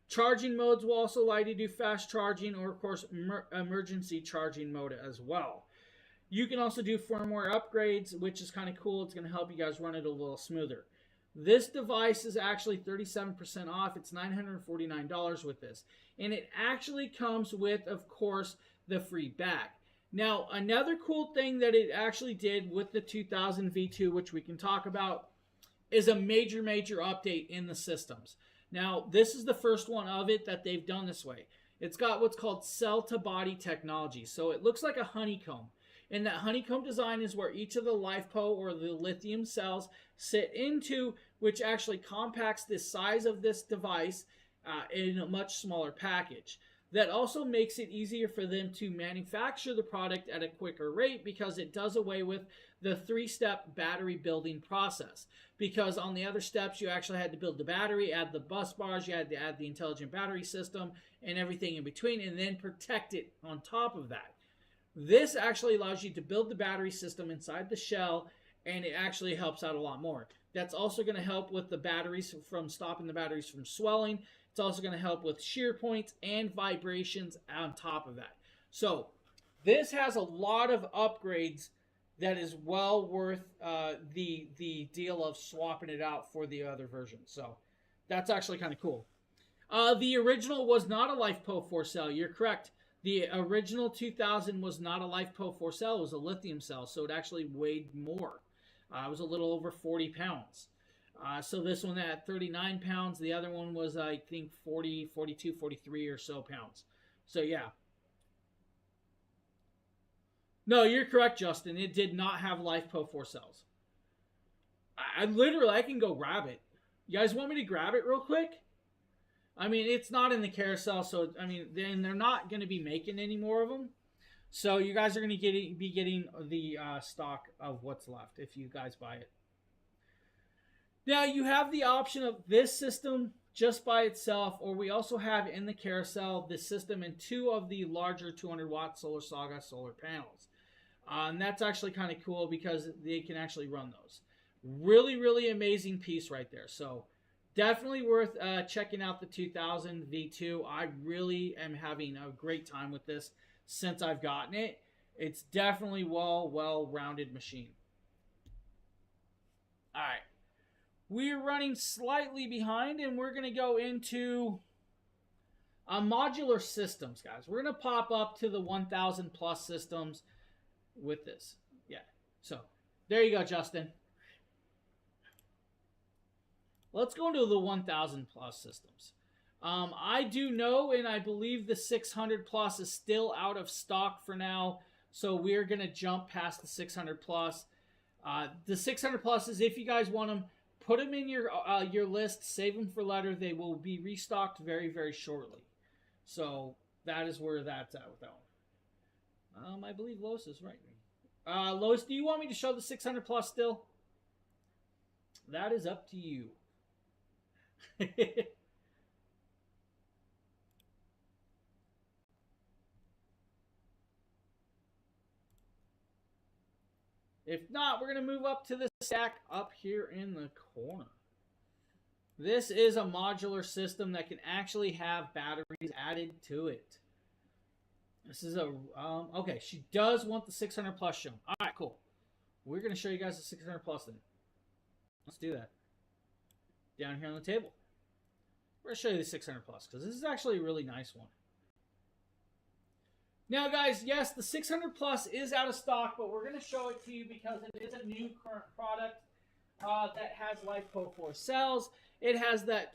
Charging modes will also allow you to do fast charging or, of course, emergency charging mode as well. You can also do firmware upgrades, which is kind of cool. It's going to help you guys run it a little smoother. This device is actually 37% off. It's $949 with this. And it actually comes with, of course, the free bag. Now, another cool thing that it actually did with the 2000 V2, which we can talk about, is a major update in the systems. Now, this is the first one of it that they've done this way. It's got what's called cell-to-body technology. So it looks like a honeycomb. And that honeycomb design is where each of the LiFePO or the lithium cells sit into, which actually compacts the size of this device in a much smaller package. That also makes it easier for them to manufacture the product at a quicker rate, because it does away with the 3-step battery building process. Because on the other steps, you actually had to build the battery, add the bus bars, you had to add the intelligent battery system and everything in between, and then protect it on top of that. This actually allows you to build the battery system inside the shell, and it actually helps out a lot more. That's also going to help with the batteries from stopping the batteries from swelling. It's also going to help with shear points and vibrations on top of that. So this has a lot of upgrades that is well worth the deal of swapping it out for the other version. So that's actually kind of cool. The original was not a LiFePO 4 cell. You're correct. The original 2000 was not a LiFePO 4 cell. It was a lithium cell, so it actually weighed more. It was a little over 40 pounds. So this one had 39 pounds. The other one was, I think, 40, 42, 43 or so pounds. So, yeah. No, you're correct, Justin. It did not have LiFePO 4 cells. I can go grab it. You guys want me to grab it real quick? I mean, it's not in the carousel, so, I mean, then they're not going to be making any more of them. So you guys are going to be getting the stock of what's left if you guys buy it. Now, you have the option of this system just by itself, or we also have in the carousel this system and 2 of the larger 200-watt Solar Saga solar panels. And that's actually kind of cool because they can actually run those. Really amazing piece right there. So definitely worth checking out the 2000 V2. I really am having a great time with this. since I've gotten it. It's definitely well-rounded machine. All right. We're running slightly behind, and we're going to go into modular systems, guys. We're going to pop up to the 1,000 plus systems with this. Yeah. So, there you go, Justin. Let's go into the 1,000 plus systems. I do know, and I believe the 600 plus is still out of stock for now. So we're going to jump past the 600 plus. The 600 plus is, if you guys want them, put them in your list, save them for later. They will be restocked very, very shortly. So that is where that's at with that one. I believe Lois is right. Lois, do you want me to show the 600 plus still? That is up to you. If not, we're going to move up to the stack up here in the corner. This is a modular system that can actually have batteries added to it. This is a, okay, she does want the 600 plus shown. All right, cool. We're going to show you guys the 600 plus then. Let's do that. Down here on the table. We're going to show you the 600 plus because this is actually a really nice one. Now, guys, yes, the 600 plus is out of stock, but we're going to show it to you because it is a new current product that has LiFePO4 cells. It has that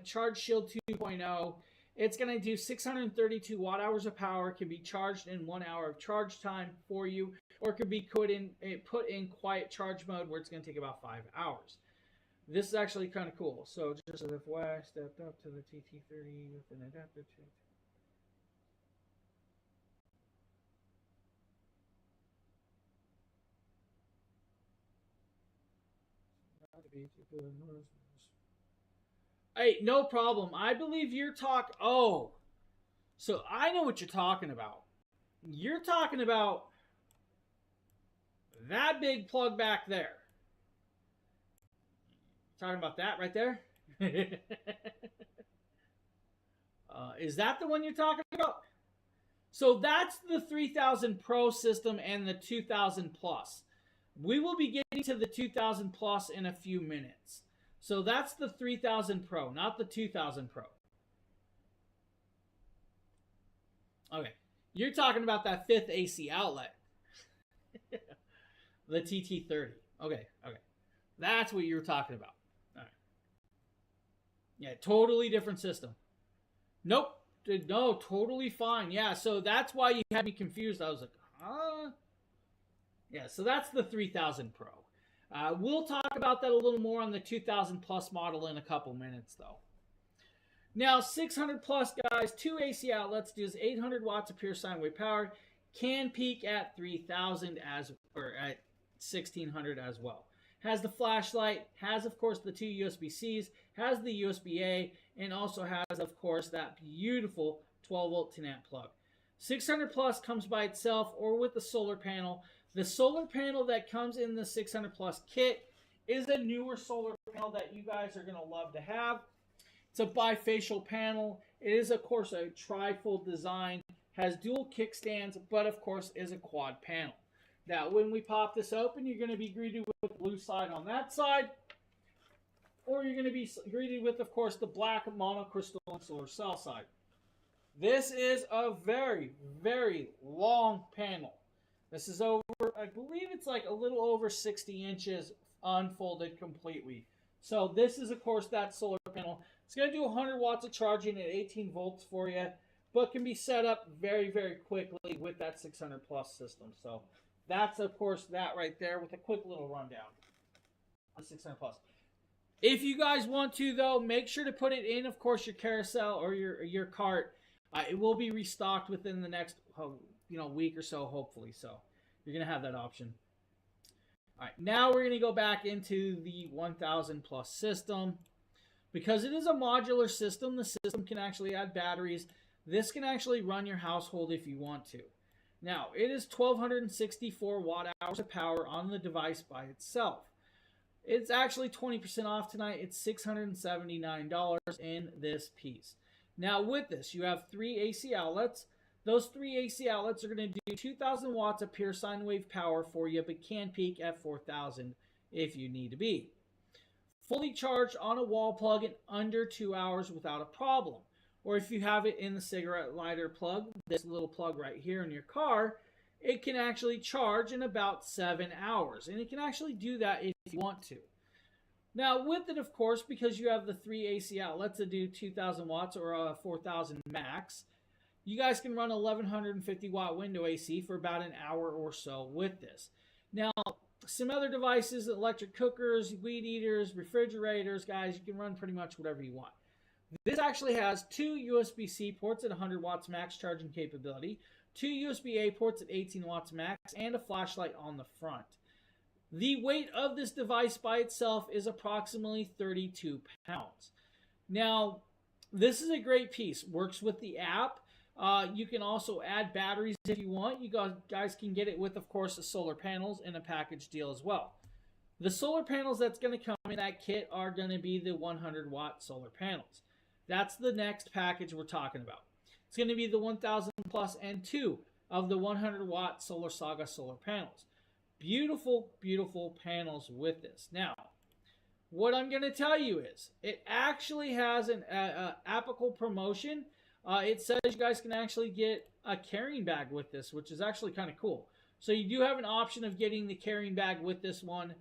Charge Shield 2.0. It's going to do 632 watt hours of power. It can be charged in 1 hour of charge time for you, or it could be put in quiet charge mode where it's going to take about 5 hours. This is actually kind of cool. So just as if I stepped up to the TT30 with an adapter to. Hey, no problem. I believe you're talking. Oh, so I know what you're talking about. You're talking about that big plug back there. Talking about that right there? Is that the one you're talking about? So that's the 3000 Pro system and the 2000 Plus. We will be getting to the 2000 Plus in a few minutes. So that's the 3000 Pro, not the 2000 Pro. Okay. You're talking about that 5th AC outlet. The TT30. Okay. That's what you were talking about. All right. Yeah, totally different system. Nope. No, totally fine. Yeah, so that's why you had me confused. I was like, huh? Yeah, so that's the 3000 Pro. We'll talk about that a little more on the 2000 Plus model in a couple minutes, though. Now, 600 Plus, guys, 2 AC outlets, does 800 watts of pure sine wave power, can peak at 3000 or at 1600 as well. Has the flashlight, has, of course, the 2 USB-Cs, has the USB-A, and also has, of course, that beautiful 12-volt 10-amp plug. 600 Plus comes by itself or with the solar panel. The solar panel that comes in the 600 Plus kit is a newer solar panel that you guys are going to love to have. It's a bifacial panel. It is, of course, a trifold design, has dual kickstands, but, of course, is a quad panel. Now, when we pop this open, you're going to be greeted with the blue side on that side, or you're going to be greeted with, of course, the black monocrystalline solar cell side. This is a very, very long panel. This is over, I believe it's like a little over 60 inches unfolded completely. So this is, of course, that solar panel. It's going to do 100 watts of charging at 18 volts for you, but can be set up very, very quickly with that 600 Plus system. So that's, of course, that right there with a quick little rundown on 600 Plus. If you guys want to, though, make sure to put it in, of course, your carousel or your cart. It will be restocked within the next week or so, hopefully. So you're going to have that option. All right, now we're going to go back into the 1000 Plus system. Because it is a modular system, the system can actually add batteries. This can actually run your household if you want to. Now, it is 1264 watt hours of power on the device by itself. It's actually 20% off tonight. It's $679 in this piece. Now, with this, you have 3 AC outlets. Those 3 AC outlets are going to do 2,000 watts of pure sine wave power for you, but can peak at 4,000 if you need to be. Fully charged on a wall plug in under 2 hours without a problem. Or if you have it in the cigarette lighter plug, this little plug right here in your car, it can actually charge in about 7 hours. And it can actually do that if you want to. Now, with it, of course, because you have the 3 AC outlets that do 2,000 watts or 4,000 max, you guys can run 1,150 watt window AC for about an hour or so with this. Now, some other devices, electric cookers, weed eaters, refrigerators, guys, you can run pretty much whatever you want. This actually has 2 USB-C ports at 100 watts max charging capability, 2 USB-A ports at 18 watts max, and a flashlight on the front. The weight of this device by itself is approximately 32 pounds. Now, this is a great piece. Works with the app. You can also add batteries if you want. You guys can get it with, of course, the solar panels in a package deal as well. The solar panels that's going to come in that kit are going to be the 100 watt solar panels. That's the next package we're talking about. It's going to be the 1,000 plus and 2 of the 100 watt Solar Saga solar panels. Beautiful, beautiful panels with this. Now, what I'm going to tell you is it actually has an applicable promotion. It says you guys can actually get a carrying bag with this, which is actually kind of cool. So you do have an option of getting the carrying bag with this one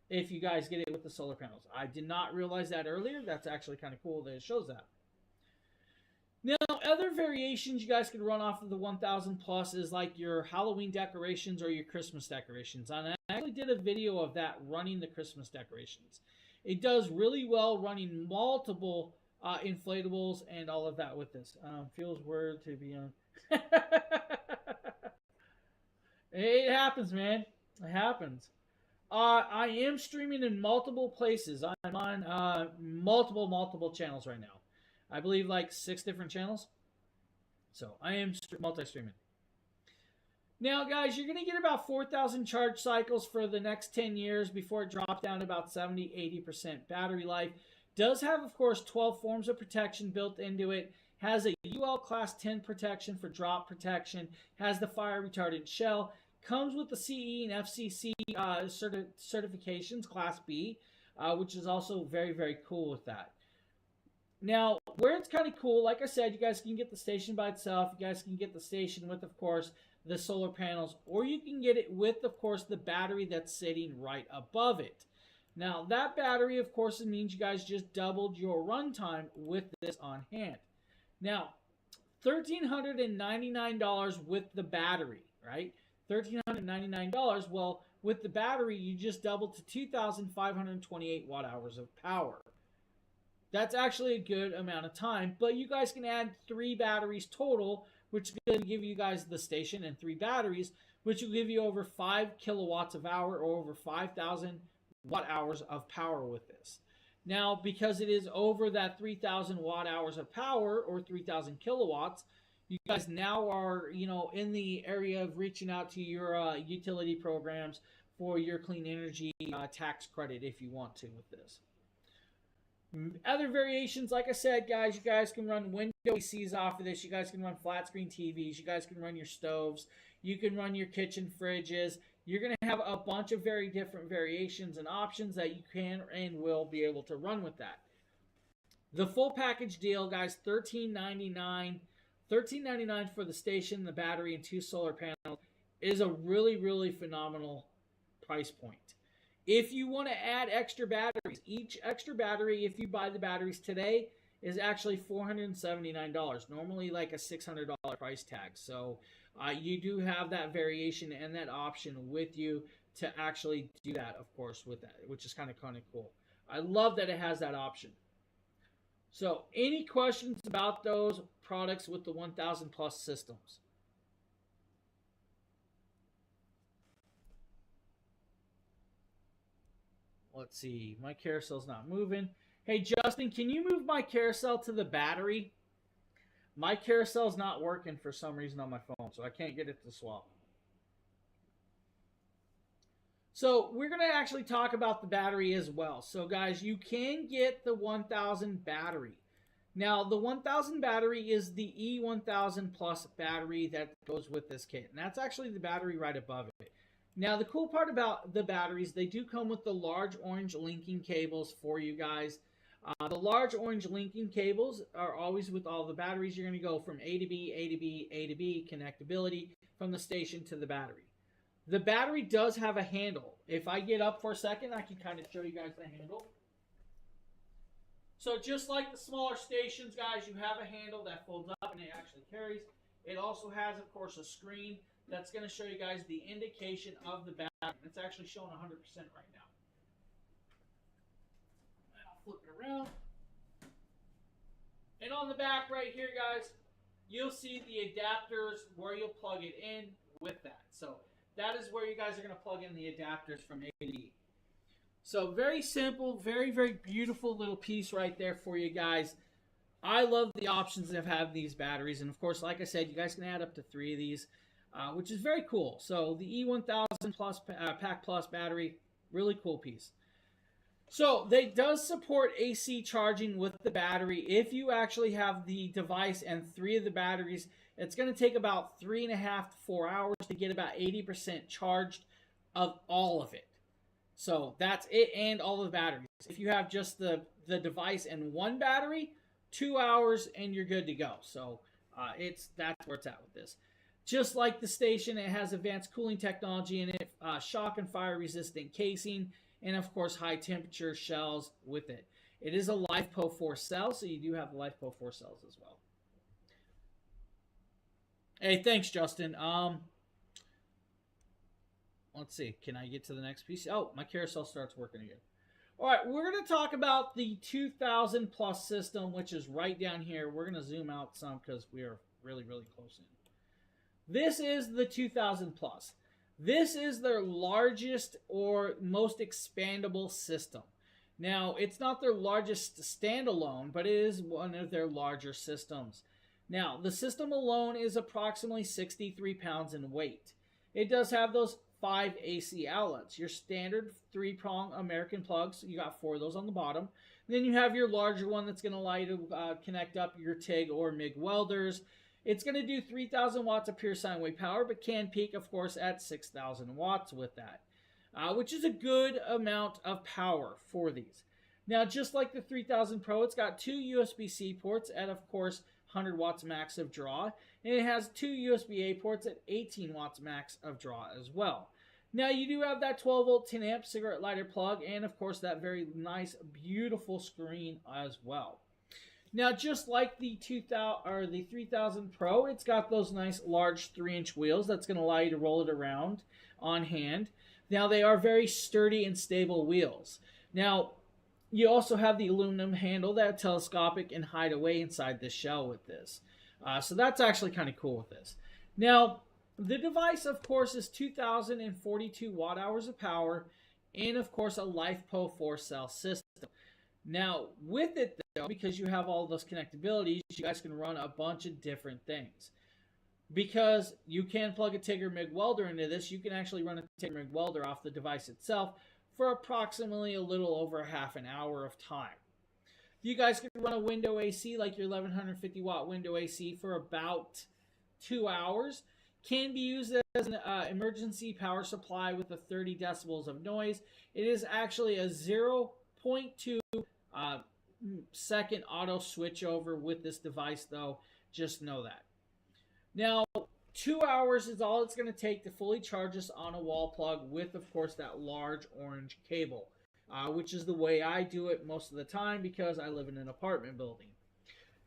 if you guys get it with the solar panels. I did not realize that earlier. That's actually kind of cool that it shows that. Now, other variations you guys can run off of the 1,000 plus is like your Halloween decorations or your Christmas decorations. And I actually did a video of that running the Christmas decorations. It does really well running multiple inflatables and all of that with this. Feels weird to be on. It happens, man. It happens. I am streaming in multiple places. I'm on multiple channels right now. I believe like 6 different channels. So I am multi-streaming. Now, guys, you're going to get about 4,000 charge cycles for the next 10 years before it drops down to about 70-80% battery life. Does have, of course, 12 forms of protection built into it. Has a UL Class 10 protection for drop protection. Has the fire retardant shell. Comes with the CE and FCC certifications, Class B, which is also very, very cool with that. Now, where it's kind of cool, like I said, you guys can get the station by itself. You guys can get the station with, of course, the solar panels. Or you can get it with, of course, the battery that's sitting right above it. Now, that battery, of course, it means you guys just doubled your runtime with this on hand. Now, $1,399 with the battery, right? $1,399. Well, with the battery, you just doubled to 2,528 watt hours of power. That's actually a good amount of time, but you guys can add 3 batteries total, which will give you guys the station and 3 batteries, which will give you over 5 kilowatts of hour or over 5,000 watt hours of power with this. Now, because it is over that 3,000 watt hours of power or 3,000 kilowatts, you guys now are, in the area of reaching out to your utility programs for your clean energy tax credit if you want to with this. Other variations, like I said, guys, you guys can run window ACs off of this. You guys can run flat screen TVs. You guys can run your stoves. You can run your kitchen fridges. You're going to have a bunch of very different variations and options that you can and will be able to run with that. The full package deal, guys, $13.99. $13.99 for the station, the battery, and 2 solar panels is a really, really phenomenal price point. If you want to add extra batteries, each extra battery, if you buy the batteries today, is actually $479. Normally like a $600 price tag. So you do have that variation and that option with you to actually do that, of course, with that, which is kind of cool. I love that it has that option. So any questions about those products with the 1,000 plus systems? Let's see. My carousel's not moving. Hey, Justin, can you move my carousel to the battery? My carousel's not working for some reason on my phone, so I can't get it to swap. So we're going to actually talk about the battery as well. So, guys, you can get the 1,000 battery. Now, the 1000 battery is the E1000 Plus battery that goes with this kit, and that's actually the battery right above it. Now, the cool part about the batteries, they do come with the large orange linking cables for you guys. The large orange linking cables are always with all the batteries. You're going to go from A to B, A to B, A to B, connectability from the station to the battery. The battery does have a handle. If I get up for a second, I can kind of show you guys the handle. So just like the smaller stations, guys, you have a handle that folds up and it actually carries. It also has, of course, a screen that's going to show you guys the indication of the battery. It's actually showing 100% right now. And I'll flip it around. And on the back right here, guys, you'll see the adapters where you'll plug it in with that. So that is where you guys are going to plug in the adapters from A to B. So very simple, very, very beautiful little piece right there for you guys. I love the options of having these batteries. And of course, like I said, you guys can add up to 3 of these, which is very cool. So the E1000 Plus Pack Plus battery, really cool piece. So they does support AC charging with the battery. If you actually have the device and 3 of the batteries, it's going to take about 3.5 to 4 hours to get about 80% charged of all of it. So that's it, and all the batteries. If you have just the device and 1 battery, 2 hours and you're good to go. So that's where it's at with this. Just like the station, it has advanced cooling technology in it, shock and fire resistant casing, and of course high temperature shells with it. It is a LiFePO4 cell, so you do have the LiFePO4 cells as well. Hey, thanks, Justin. Let's see. Can I get to the next piece? Oh, my carousel starts working again. All right, we're going to talk about the 2000 Plus system, which is right down here. We're going to zoom out some because we are really, really close in. This is the 2000 Plus. This is their largest or most expandable system. Now, it's not their largest standalone, but it is one of their larger systems. Now, the system alone is approximately 63 pounds in weight. It does have those 5 AC outlets. Your standard 3-prong American plugs. You got 4 of those on the bottom. And then you have your larger one that's going to allow you to connect up your TIG or MIG welders. It's going to do 3,000 watts of pure sine wave power, but can peak, of course, at 6,000 watts with that, which is a good amount of power for these. Now, just like the 3000 Pro, it's got 2 USB-C ports at, of course, 100 watts max of draw, and it has 2 USB-A ports at 18 watts max of draw as well. Now, you do have that 12 volt 10 amp cigarette lighter plug, and of course that very nice, beautiful screen as well. Now, just like the 3000 Pro, it's got those nice large 3-inch wheels that's going to allow you to roll it around on hand. Now, they are very sturdy and stable wheels. Now, you also have the aluminum handle that's telescopic and hide away inside the shell with this. So that's actually kind of cool with this. Now, the device, of course, is 2,042 watt hours of power and, of course, a LiFePO4 cell system. Now, with it, though, because you have all those connectabilities, you guys can run a bunch of different things. Because you can plug a TIG or MIG welder into this, you can actually run a TIG or MIG welder off the device itself for approximately a little over half an hour of time. You guys can run a window AC, like your 1150 watt window AC, for about 2 hours. Can be used as an emergency power supply with a 30 decibels of noise. It is actually a 0.2 second auto switchover with this device, though. Just know that. Now, 2 hours is all it's going to take to fully charge this on a wall plug with, of course, that large orange cable, which is the way I do it most of the time because I live in an apartment building.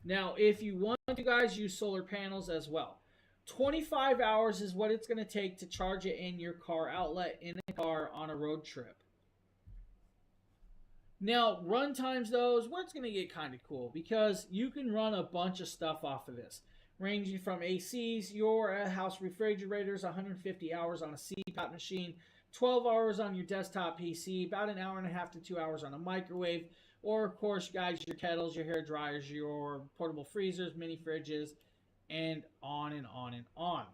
Now, if you want to, guys, use solar panels as well. 25 hours is what it's going to take to charge it in your car outlet in a car on a road trip. Now, run times, though, is where it's going to get kind of cool because you can run a bunch of stuff off of this, ranging from ACs, your house refrigerators, 150 hours on a CPAP machine, 12 hours on your desktop PC, about an hour and a half to 2 hours on a microwave, or, of course, guys, your kettles, your hair dryers, your portable freezers, mini fridges, and on and on and on.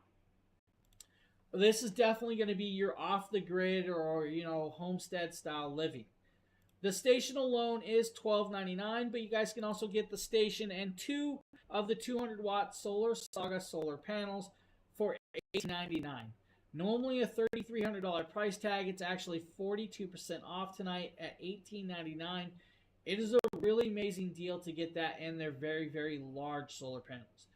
This is definitely going to be your off-the-grid or, homestead-style living. The station alone is $12.99, but you guys can also get the station and 2 of the 200-watt Solar Saga solar panels for $18.99. Normally a $3,300 price tag. It's actually 42% off tonight at $18.99. It is a really amazing deal to get that, and they're very, very large solar panels.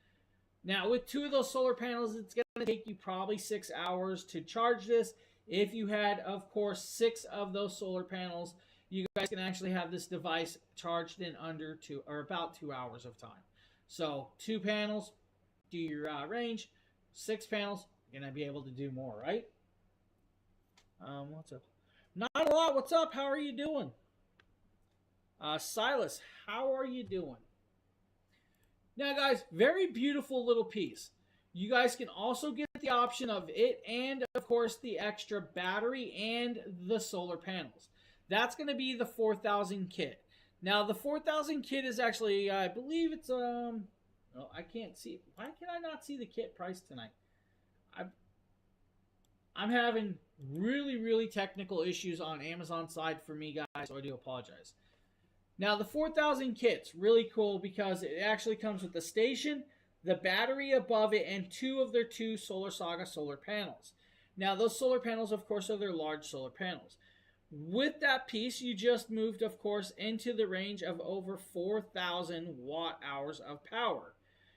Now, with 2 of those solar panels, it's going to take you probably 6 hours to charge this. If you had, of course, 6 of those solar panels, you guys can actually have this device charged in under 2 or about 2 hours of time. So 2 panels, do your range. 6 panels, you're going to be able to do more, right? What's up? Not a lot. What's up? How are you doing? Silas, how are you doing? Now, guys, very beautiful little piece. You guys can also get the option of it and, of course, the extra battery and the solar panels. That's going to be the 4,000 kit. Now, the 4,000 kit is actually, I believe it's, oh, I can't see. Why can I not see the kit price tonight? I'm having really, really technical issues on Amazon side for me, guys, so I do apologize. Now, the 4,000 kit's really cool because it actually comes with the station, the battery above it, and 2 of their 2 Solar Saga solar panels. Now, those solar panels, of course, are their large solar panels. With that piece, you just moved, of course, into the range of over 4,000 watt hours of power.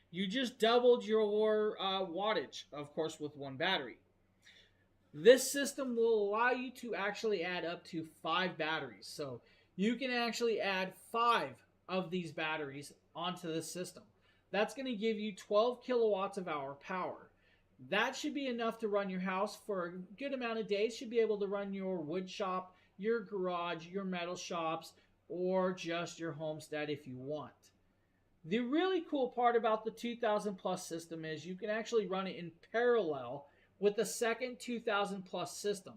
You just doubled your wattage, of course, with 1 battery. This system will allow you to actually add up to 5 batteries. So you can actually add 5 of these batteries onto the system. That's going to give you 12 kilowatts of hour power. That should be enough to run your house for a good amount of days. Should be able to run your wood shop, your garage, your metal shops, or just your homestead if you want. The really cool part about the 2000 plus system is you can actually run it in parallel with the second 2000 plus system.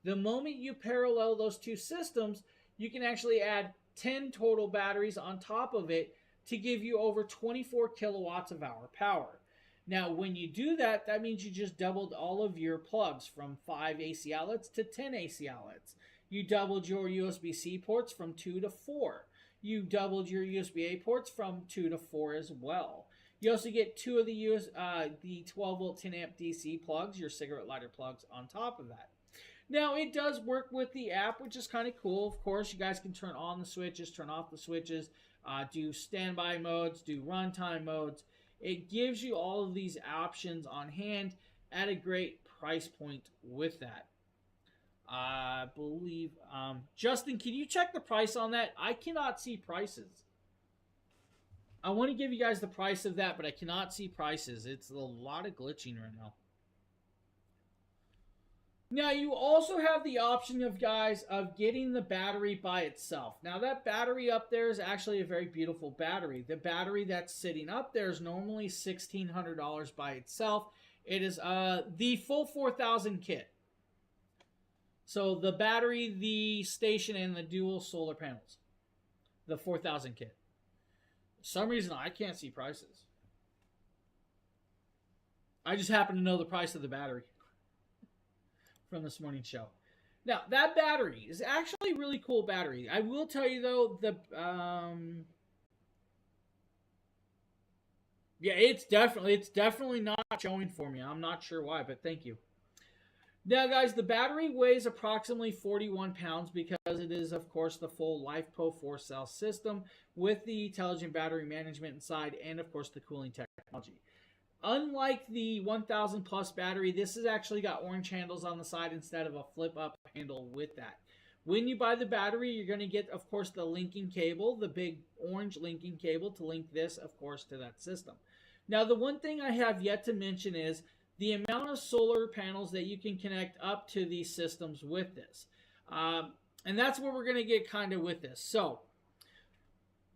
The moment you parallel those 2 systems, you can actually add 10 total batteries on top of it to give you over 24 kilowatts of hour power. Now, when you do that, that means you just doubled all of your plugs from 5 AC outlets to 10 AC outlets. You doubled your USB-C ports from 2 to 4. You doubled your USB-A ports from 2 to 4 as well. You also get 2 of the 12 volt 10 amp DC plugs, your cigarette lighter plugs on top of that. Now, it does work with the app, which is kind of cool. Of course, you guys can turn on the switches, turn off the switches, do standby modes, do runtime modes. It gives you all of these options on hand at a great price point with that. I believe, Justin, can you check the price on that? I cannot see prices. I want to give you guys the price of that, but I cannot see prices. It's a lot of glitching right now. Now, you also have the option of, guys, of getting the battery by itself. Now, that battery up there is actually a very beautiful battery. The battery that's sitting up there is normally $1,600 by itself. It is the full 4,000 kit. So, the battery, the station, and the dual solar panels. The 4,000 kit. For some reason, I can't see prices. I just happen to know the price of the battery from this morning's show. Now, that battery is actually a really cool battery. I will tell you, though, yeah, it's definitely not showing for me. I'm not sure why, but thank you. Now, guys, the battery weighs approximately 41 pounds because it is, of course, the full LiFePro 4-cell system with the intelligent battery management inside and, of course, the cooling technology. Unlike the 1000 plus battery, this has actually got orange handles on the side instead of a flip-up handle with that. When you buy the battery, you're going to get, of course, the linking cable, the big orange linking cable to link this, of course, to that system. Now, the one thing I have yet to mention is the amount of solar panels that you can connect up to these systems with this. And that's where we're going to get kind of with this. So,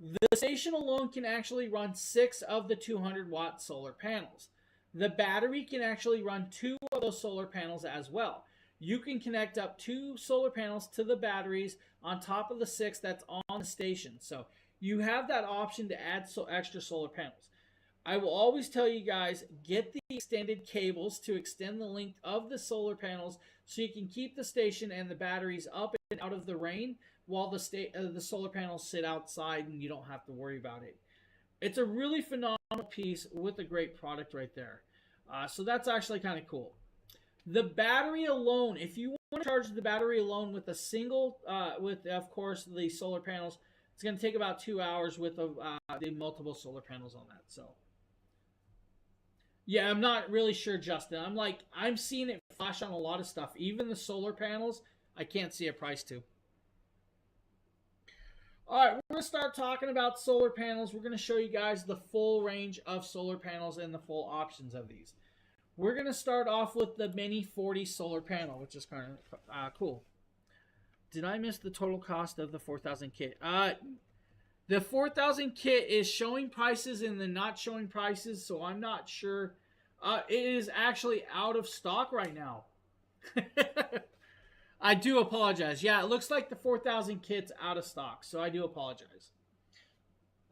the station alone can actually run 6 of the 200-watt solar panels. The battery can actually run 2 of those solar panels as well. You can connect up 2 solar panels to the batteries on top of the 6 that's on the station. So, you have that option to add extra solar panels. I will always tell you guys, get the extended cables to extend the length of the solar panels so you can keep the station and the batteries up and out of the rain while the solar panels sit outside and you don't have to worry about it. It's a really phenomenal piece with a great product right there. So that's actually kind of cool. The battery alone, if you want to charge the battery alone with a single, with of course the solar panels, it's going to take about 2 hours with the multiple solar panels on that. So yeah, I'm not really sure, Justin. I'm seeing it flash on a lot of stuff. Even the solar panels, I can't see a price to. All right, we're going to start talking about solar panels. We're going to show you guys the full range of solar panels and the full options of these. We're going to start off with the Mini 40 solar panel, which is kind of cool. Did I miss the total cost of the 4,000 kit? The 4,000 kit is showing prices and then not showing prices, so I'm not sure. It is actually out of stock right now. I do apologize. Yeah, it looks like the 4,000 kit's out of stock, so I do apologize.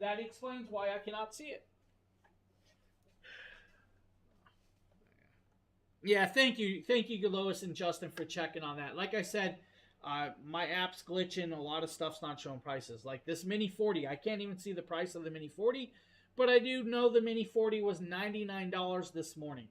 That explains why I cannot see it. Yeah, thank you, Lois and Justin, for checking on that. Like I said, my app's glitching. A lot of stuff's not showing prices. Like this Mini 40, I can't even see the price of the Mini 40, but I do know the Mini 40 was $99 this morning.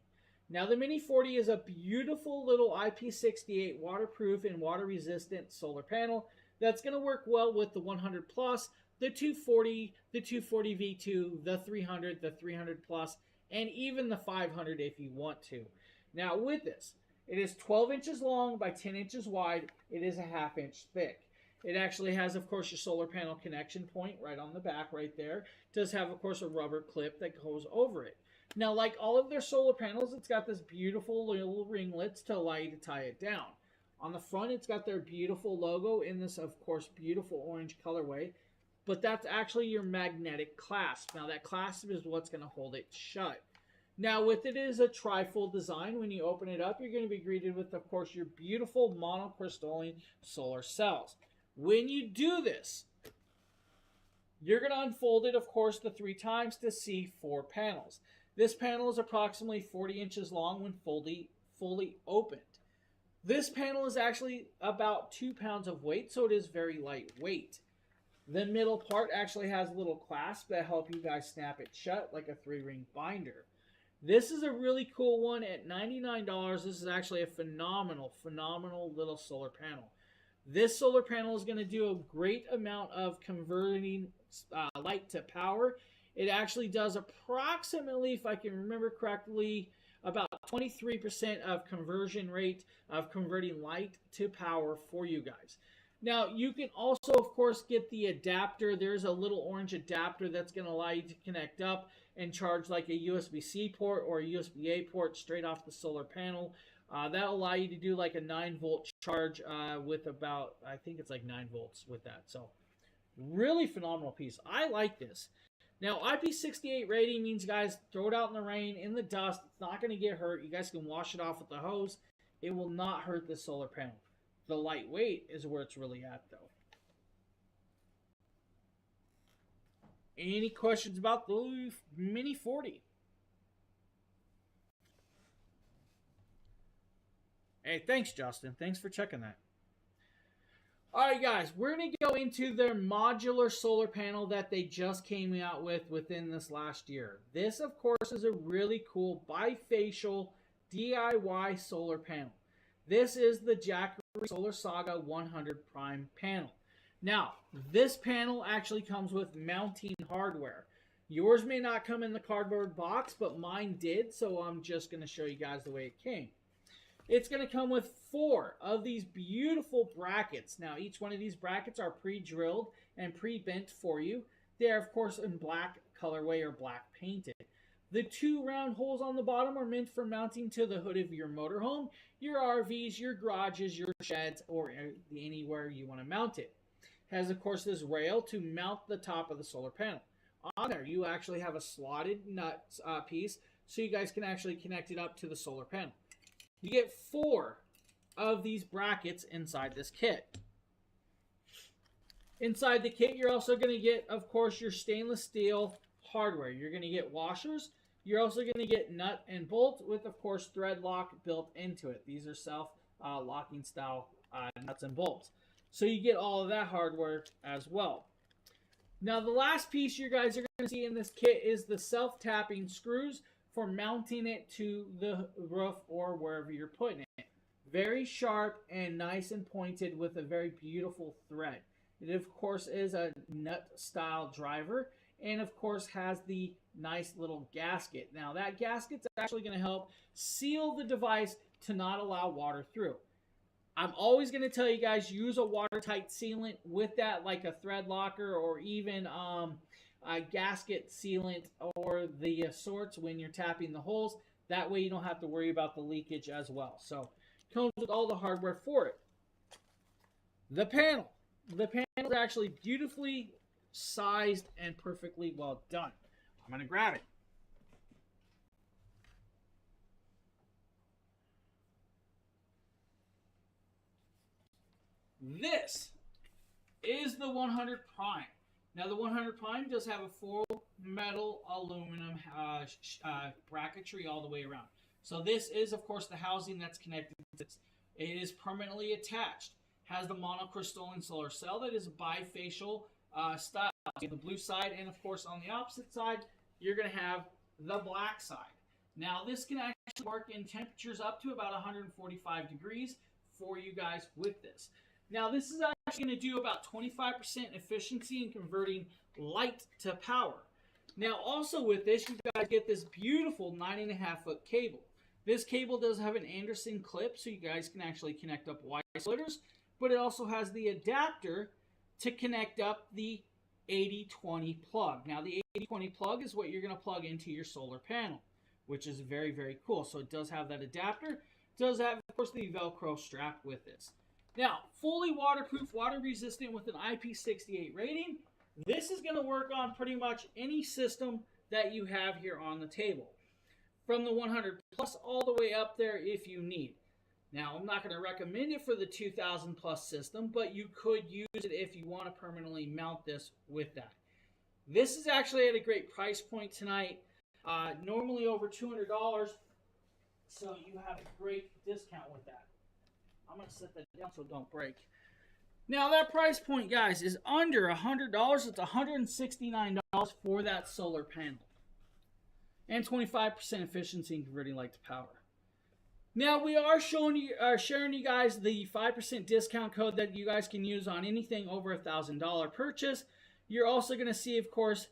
Now the Mini 40 is a beautiful little IP68 waterproof and water resistant solar panel that's going to work well with the 100 plus, the 240, the 240 V2, the 300, the 300 plus, and even the 500 if you want to. Now with this, it is 12 inches long by 10 inches wide. It is a ½ inch thick. It actually has, of course, your solar panel connection point right on the back right there. It does have, of course, a rubber clip that goes over it. Now, like all of their solar panels, it's got this beautiful little ringlets to allow you to tie it down. On the front, it's got their beautiful logo in this, of course, beautiful orange colorway. But that's actually your magnetic clasp. Now, that clasp is what's going to hold it shut. Now, with it is a trifold design. When you open it up, you're going to be greeted with, of course, your beautiful monocrystalline solar cells. When you do this, you're going to unfold it, of course, the 3 times to see 4 panels. This panel is approximately 40 inches long when fully opened. This panel is actually about 2 pounds of weight, so it is very lightweight. The middle part actually has a little clasp that help you guys snap it shut like a 3-ring binder. This is a really cool one at $99. This is actually a phenomenal little solar panel. This solar panel is going to do a great amount of converting light to power. It actually does approximately, if I can remember correctly, about 23% of conversion rate of converting light to power for you guys. Now, you can also, of course, get the adapter. There's a little orange adapter that's going to allow you to connect up and charge like a USB-C port or a USB-A port straight off the solar panel. That'll allow you to do like a 9-volt charge with about, I think it's like 9 volts with that. So, really phenomenal piece. I like this. Now, IP68 rating means, guys, throw it out in the rain, in the dust. It's not going to get hurt. You guys can wash it off with the hose. It will not hurt the solar panel. The lightweight is where it's really at, though. Any questions about the Mini 40? Hey, thanks, Justin. Thanks for checking that. All right, guys, we're going to go into their modular solar panel that they just came out with within this last year. This, of course, is a really cool bifacial DIY solar panel. This is the Jackery Solar Saga 100 Prime panel. Now, this panel actually comes with mounting hardware. Yours may not come in the cardboard box, but mine did, so I'm just going to show you guys the way it came. It's going to come with 4 of these beautiful brackets. Now, each one of these brackets are pre-drilled and pre-bent for you. They're, of course, in black colorway or black painted. The 2 round holes on the bottom are meant for mounting to the hood of your motorhome, your RVs, your garages, your sheds, or anywhere you want to mount it. Has, of course, this rail to mount the top of the solar panel. On there, you actually have a slotted nut piece, so you guys can actually connect it up to the solar panel. You get 4 of these brackets inside this kit. Inside the kit, you're also going to get, of course, your stainless steel hardware. You're going to get washers. You're also going to get nut and bolt with, of course, thread lock built into it. These are self-locking style nuts and bolts. So you get all of that hardware as well. Now, the last piece you guys are going to see in this kit is the self-tapping screws for mounting it to the roof or wherever you're putting it. Very sharp and nice and pointed with a very beautiful thread. It, of course, is a nut-style driver and, of course, has the nice little gasket. Now, that gasket's actually going to help seal the device to not allow water through. I'm always going to tell you guys, use a watertight sealant with that, like a thread locker or even a gasket sealant or the sorts when you're tapping the holes. That way you don't have to worry about the leakage as well. So, comes with all the hardware for it. The panel. The panel is actually beautifully sized and perfectly well done. I'm going to grab it. This is the 100 Prime. Now, the 100 Prime does have a full metal aluminum bracketry all the way around. So this is, of course, the housing that's connected to this. It is permanently attached. Has the monocrystalline solar cell that is bifacial style. The blue side, and of course, on the opposite side, you're going to have the black side. Now, this can actually work in temperatures up to about 145 degrees for you guys with this. Now, this is actually going to do about 25% efficiency in converting light to power. Now, also with this, you guys get this beautiful 9.5-foot cable. This cable does have an Anderson clip, so you guys can actually connect up wire splitters, but it also has the adapter to connect up the 8020 plug. Now, the 8020 plug is what you're going to plug into your solar panel, which is very, very cool. So it does have that adapter. It does have, of course, the Velcro strap with this. Now, fully waterproof, water resistant with an IP68 rating. This is going to work on pretty much any system that you have here on the table. From the 100 plus all the way up there if you need. Now, I'm not going to recommend it for the 2000 plus system, but you could use it if you want to permanently mount this with that. This is actually at a great price point tonight. Normally over $200, so you have a great discount with that. I'm going to set that down so it don't break. Now, that price point, guys, is under $100. It's $169 for that solar panel. And 25% efficiency in converting light to power. Now, we are sharing you guys the 5% discount code that you guys can use on anything over a $1,000 purchase. You're also going to see, of course,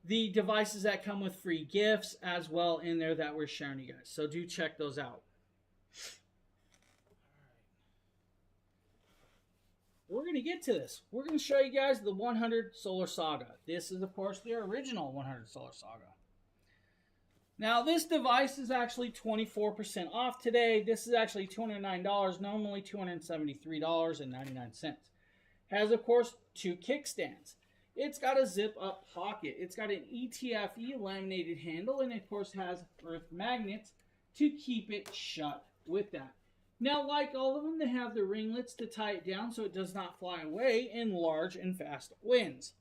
the devices that come with free gifts as well in there that we're sharing you guys. So do check those out. We're going to get to this. We're going to show you guys the 100 Solar Saga. This is, of course, the original 100 Solar Saga. Now, this device is actually 24% off today. This is actually $209, normally $273.99. Has, of course, 2 kickstands. It's got a zip-up pocket. It's got an ETFE laminated handle, and, of course, has earth magnets to keep it shut with that. Now, like all of them, they have the ringlets to tie it down so it does not fly away in large and fast winds.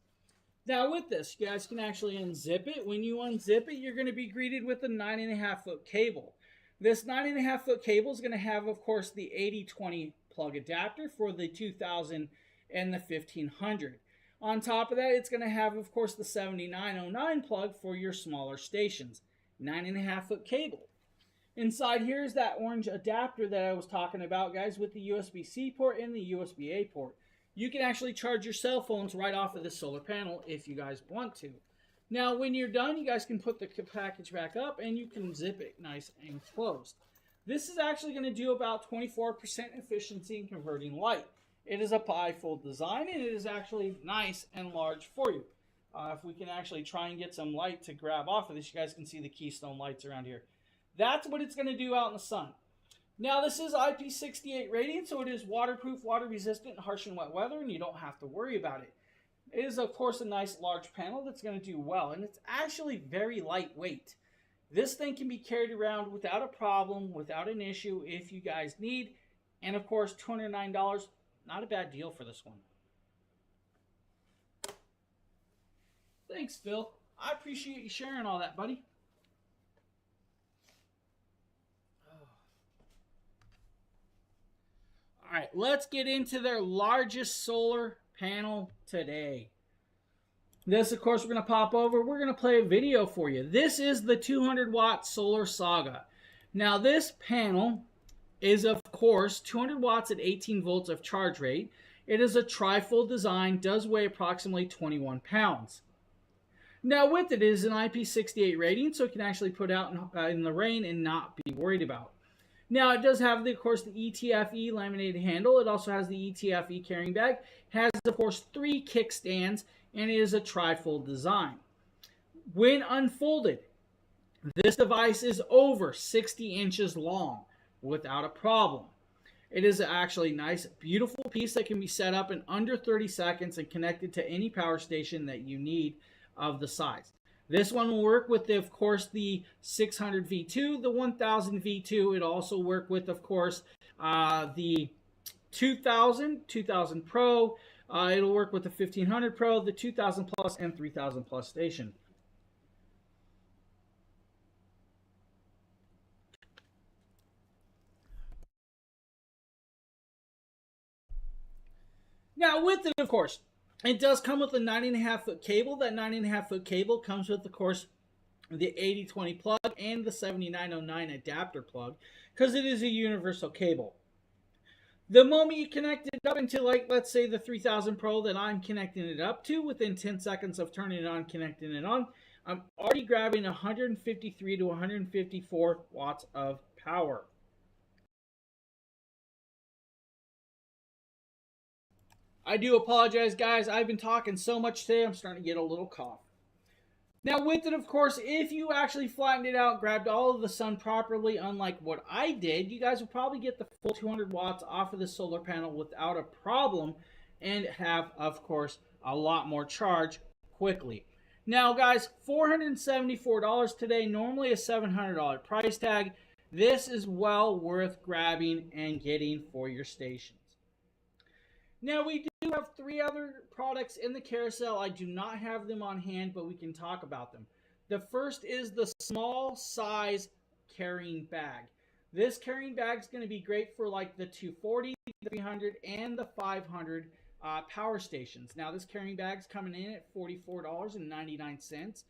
Now, with this, you guys can actually unzip it. When you unzip it, you're going to be greeted with a 9.5-foot cable. This 9.5-foot cable is going to have, of course, the 8020 plug adapter for the 2000 and the 1500. On top of that, it's going to have, of course, the 7909 plug for your smaller stations. 9.5-foot cable. Inside here is that orange adapter that I was talking about, guys, with the USB-C port and the USB-A port. You can actually charge your cell phones right off of the solar panel if you guys want to. Now, when you're done, you guys can put the package back up and you can zip it nice and closed. This is actually going to do about 24% efficiency in converting light. It is a bifold design and it is actually nice and large for you. If we can actually try and get some light to grab off of this, you guys can see the keystone lights around here. That's what it's going to do out in the sun. Now, this is IP68 rating, so it is waterproof, water resistant, harsh and wet weather, and you don't have to worry about it. It is, of course, a nice large panel that's going to do well, and it's actually very lightweight. This thing can be carried around without a problem, without an issue if you guys need, and of course, $209, not a bad deal for this one. Thanks, Phil. I appreciate you sharing all that, buddy. All right, let's get into their largest solar panel today. This, of course, we're going to pop over. We're going to play a video for you. This is the 200-watt Solar Saga. Now, this panel is, of course, 200 watts at 18 volts of charge rate. It is a trifold design, does weigh approximately 21 pounds. Now, with it is an IP68 rating, so it can actually put out in the rain and not be worried about. Now, it does have, of course, the ETFE laminated handle. It also has the ETFE carrying bag. It has, of course, 3 kickstands, and it is a trifold design. When unfolded, this device is over 60 inches long without a problem. It is actually a nice, beautiful piece that can be set up in under 30 seconds and connected to any power station that you need of the size. This one will work with, of course, the 600 V2, the 1000 V2. It'll also work with, of course, the 2000 Pro. It'll work with the 1500 Pro, the 2000 Plus, and 3000 Plus station. Now, with it, of course, it does come with a 9.5-foot cable. That 9.5-foot cable comes with, of course, the 8020 plug and the 7909 adapter plug, because it is a universal cable. The moment you connect it up into, like, let's say the 3000 Pro that I'm connecting it up to, within 10 seconds of turning it on, connecting it on, I'm already grabbing 153 to 154 watts of power. I do apologize, guys. I've been talking so much today, I'm starting to get a little cough. Now, with it, of course, if you actually flattened it out, grabbed all of the sun properly, unlike what I did, you guys will probably get the full 200 watts off of the solar panel without a problem and have, of course, a lot more charge quickly. Now, guys, $474 today, normally a $700 price tag. This is well worth grabbing and getting for your stations. Now, we do have 3 other products in the carousel. I do not have them on hand, but we can talk about them. The first is the small size carrying bag. This carrying bag is going to be great for like the 240, the 300, and the 500 power stations. Now, this carrying bag is coming in at $44.99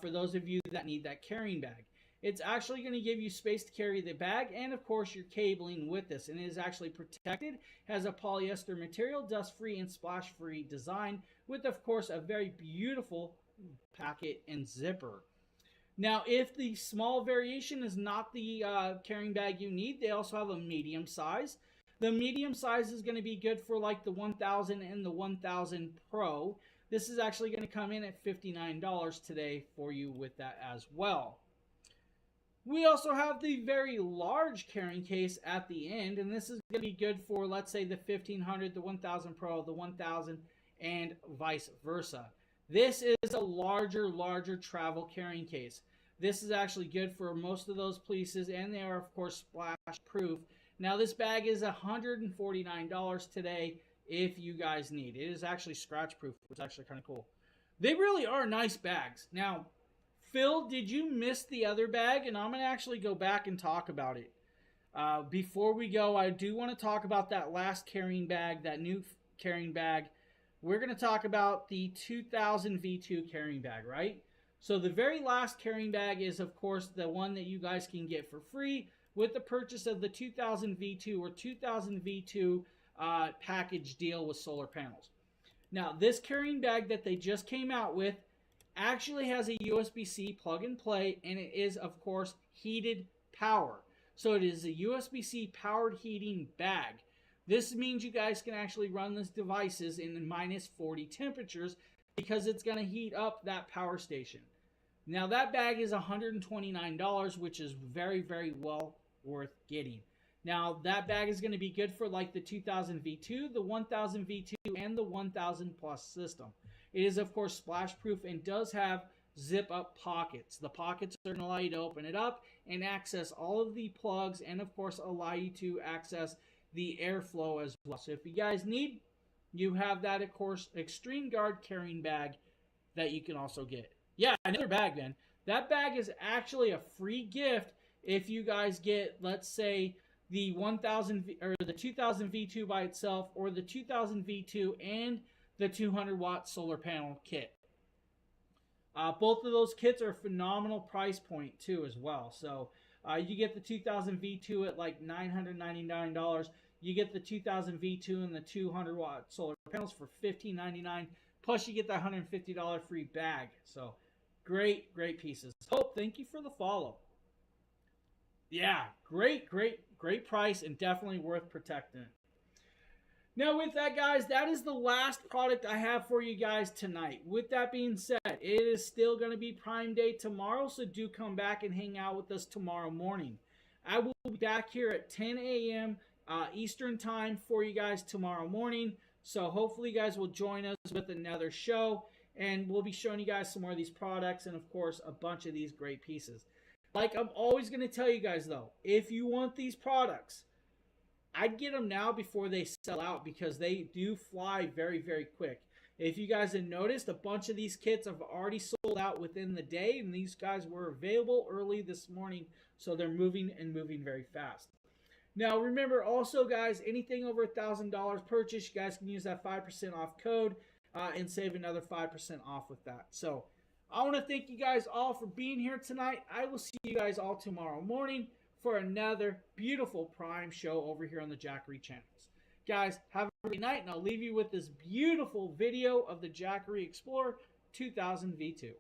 for those of you that need that carrying bag. It's actually going to give you space to carry the bag and, of course, your cabling with this. And it is actually protected, has a polyester material, dust-free and splash-free design with, of course, a very beautiful packet and zipper. Now, if the small variation is not the carrying bag you need, they also have a medium size. The medium size is going to be good for like the 1000 and the 1000 Pro. This is actually going to come in at $59 today for you with that as well. We also have the very large carrying case at the end, and this is going to be good for, let's say, the 1500, the 1000 Pro, the 1000, and vice versa. This is a larger travel carrying case. This is actually good for most of those places, and they are, of course, splash proof. Now, this bag is $149 today if you guys need. It is actually scratch proof, which is actually kind of cool. They really are nice bags. Now, Phil, did you miss the other bag? And I'm going to actually go back and talk about it. Before we go, I do want to talk about that last carrying bag, that new carrying bag. We're going to talk about the 2000 V2 carrying bag, right? So the very last carrying bag is, of course, the one that you guys can get for free with the purchase of the 2000 V2 or 2000 V2 package deal with solar panels. Now, this carrying bag that they just came out with actually has a USB-C plug and play, and it is, of course, heated power. So it is a USB-C powered heating bag. This means you guys can actually run these devices in minus 40 temperatures because it's going to heat up that power station. Now, that bag is $129, which is very, very well worth getting. Now, that bag is going to be good for like the 2000 V2, the 1000 V2, and the 1000 Plus system. It is, of course, splash proof and does have zip up pockets. The pockets are going to allow you to open it up and access all of the plugs and, of course, allow you to access the airflow as well. So if you guys need, you have that, of course, Extreme Guard carrying bag that you can also get. Yeah, another bag, man. That bag is actually a free gift if you guys get, let's say, the 1000 or the 2000 V2 by itself, or the 2000 V2 and the 200-watt solar panel kit. Both of those kits are a phenomenal price point too, as well. So you get the 2000 V2 at like $999. You get the 2000 V2 and the 200-watt solar panels for $1599. Plus, you get that $150 free bag. So great pieces. Hope, thank you for the follow. Yeah, great price, and definitely worth protecting. Now, with that, guys, that is the last product I have for you guys tonight. With that being said, it is still going to be Prime Day tomorrow, so do come back and hang out with us tomorrow morning. I will be back here at 10 a.m. Eastern Time for you guys tomorrow morning, so hopefully you guys will join us with another show, and we'll be showing you guys some more of these products and, of course, a bunch of these great pieces. Like I'm always going to tell you guys, though, if you want these products, I'd get them now before they sell out, because they do fly very quick. If you guys have noticed, a bunch of these kits have already sold out within the day, and these guys were available early this morning, so they're moving very fast. Now, remember also, guys, anything over $1,000 purchase, you guys can use that 5% off code and save another 5% off with that. So I want to thank you guys all for being here tonight. I will see you guys all tomorrow morning for another beautiful Prime show over here on the Jackery channels. Guys, have a great night, and I'll leave you with this beautiful video of the Jackery Explorer 2000 V2.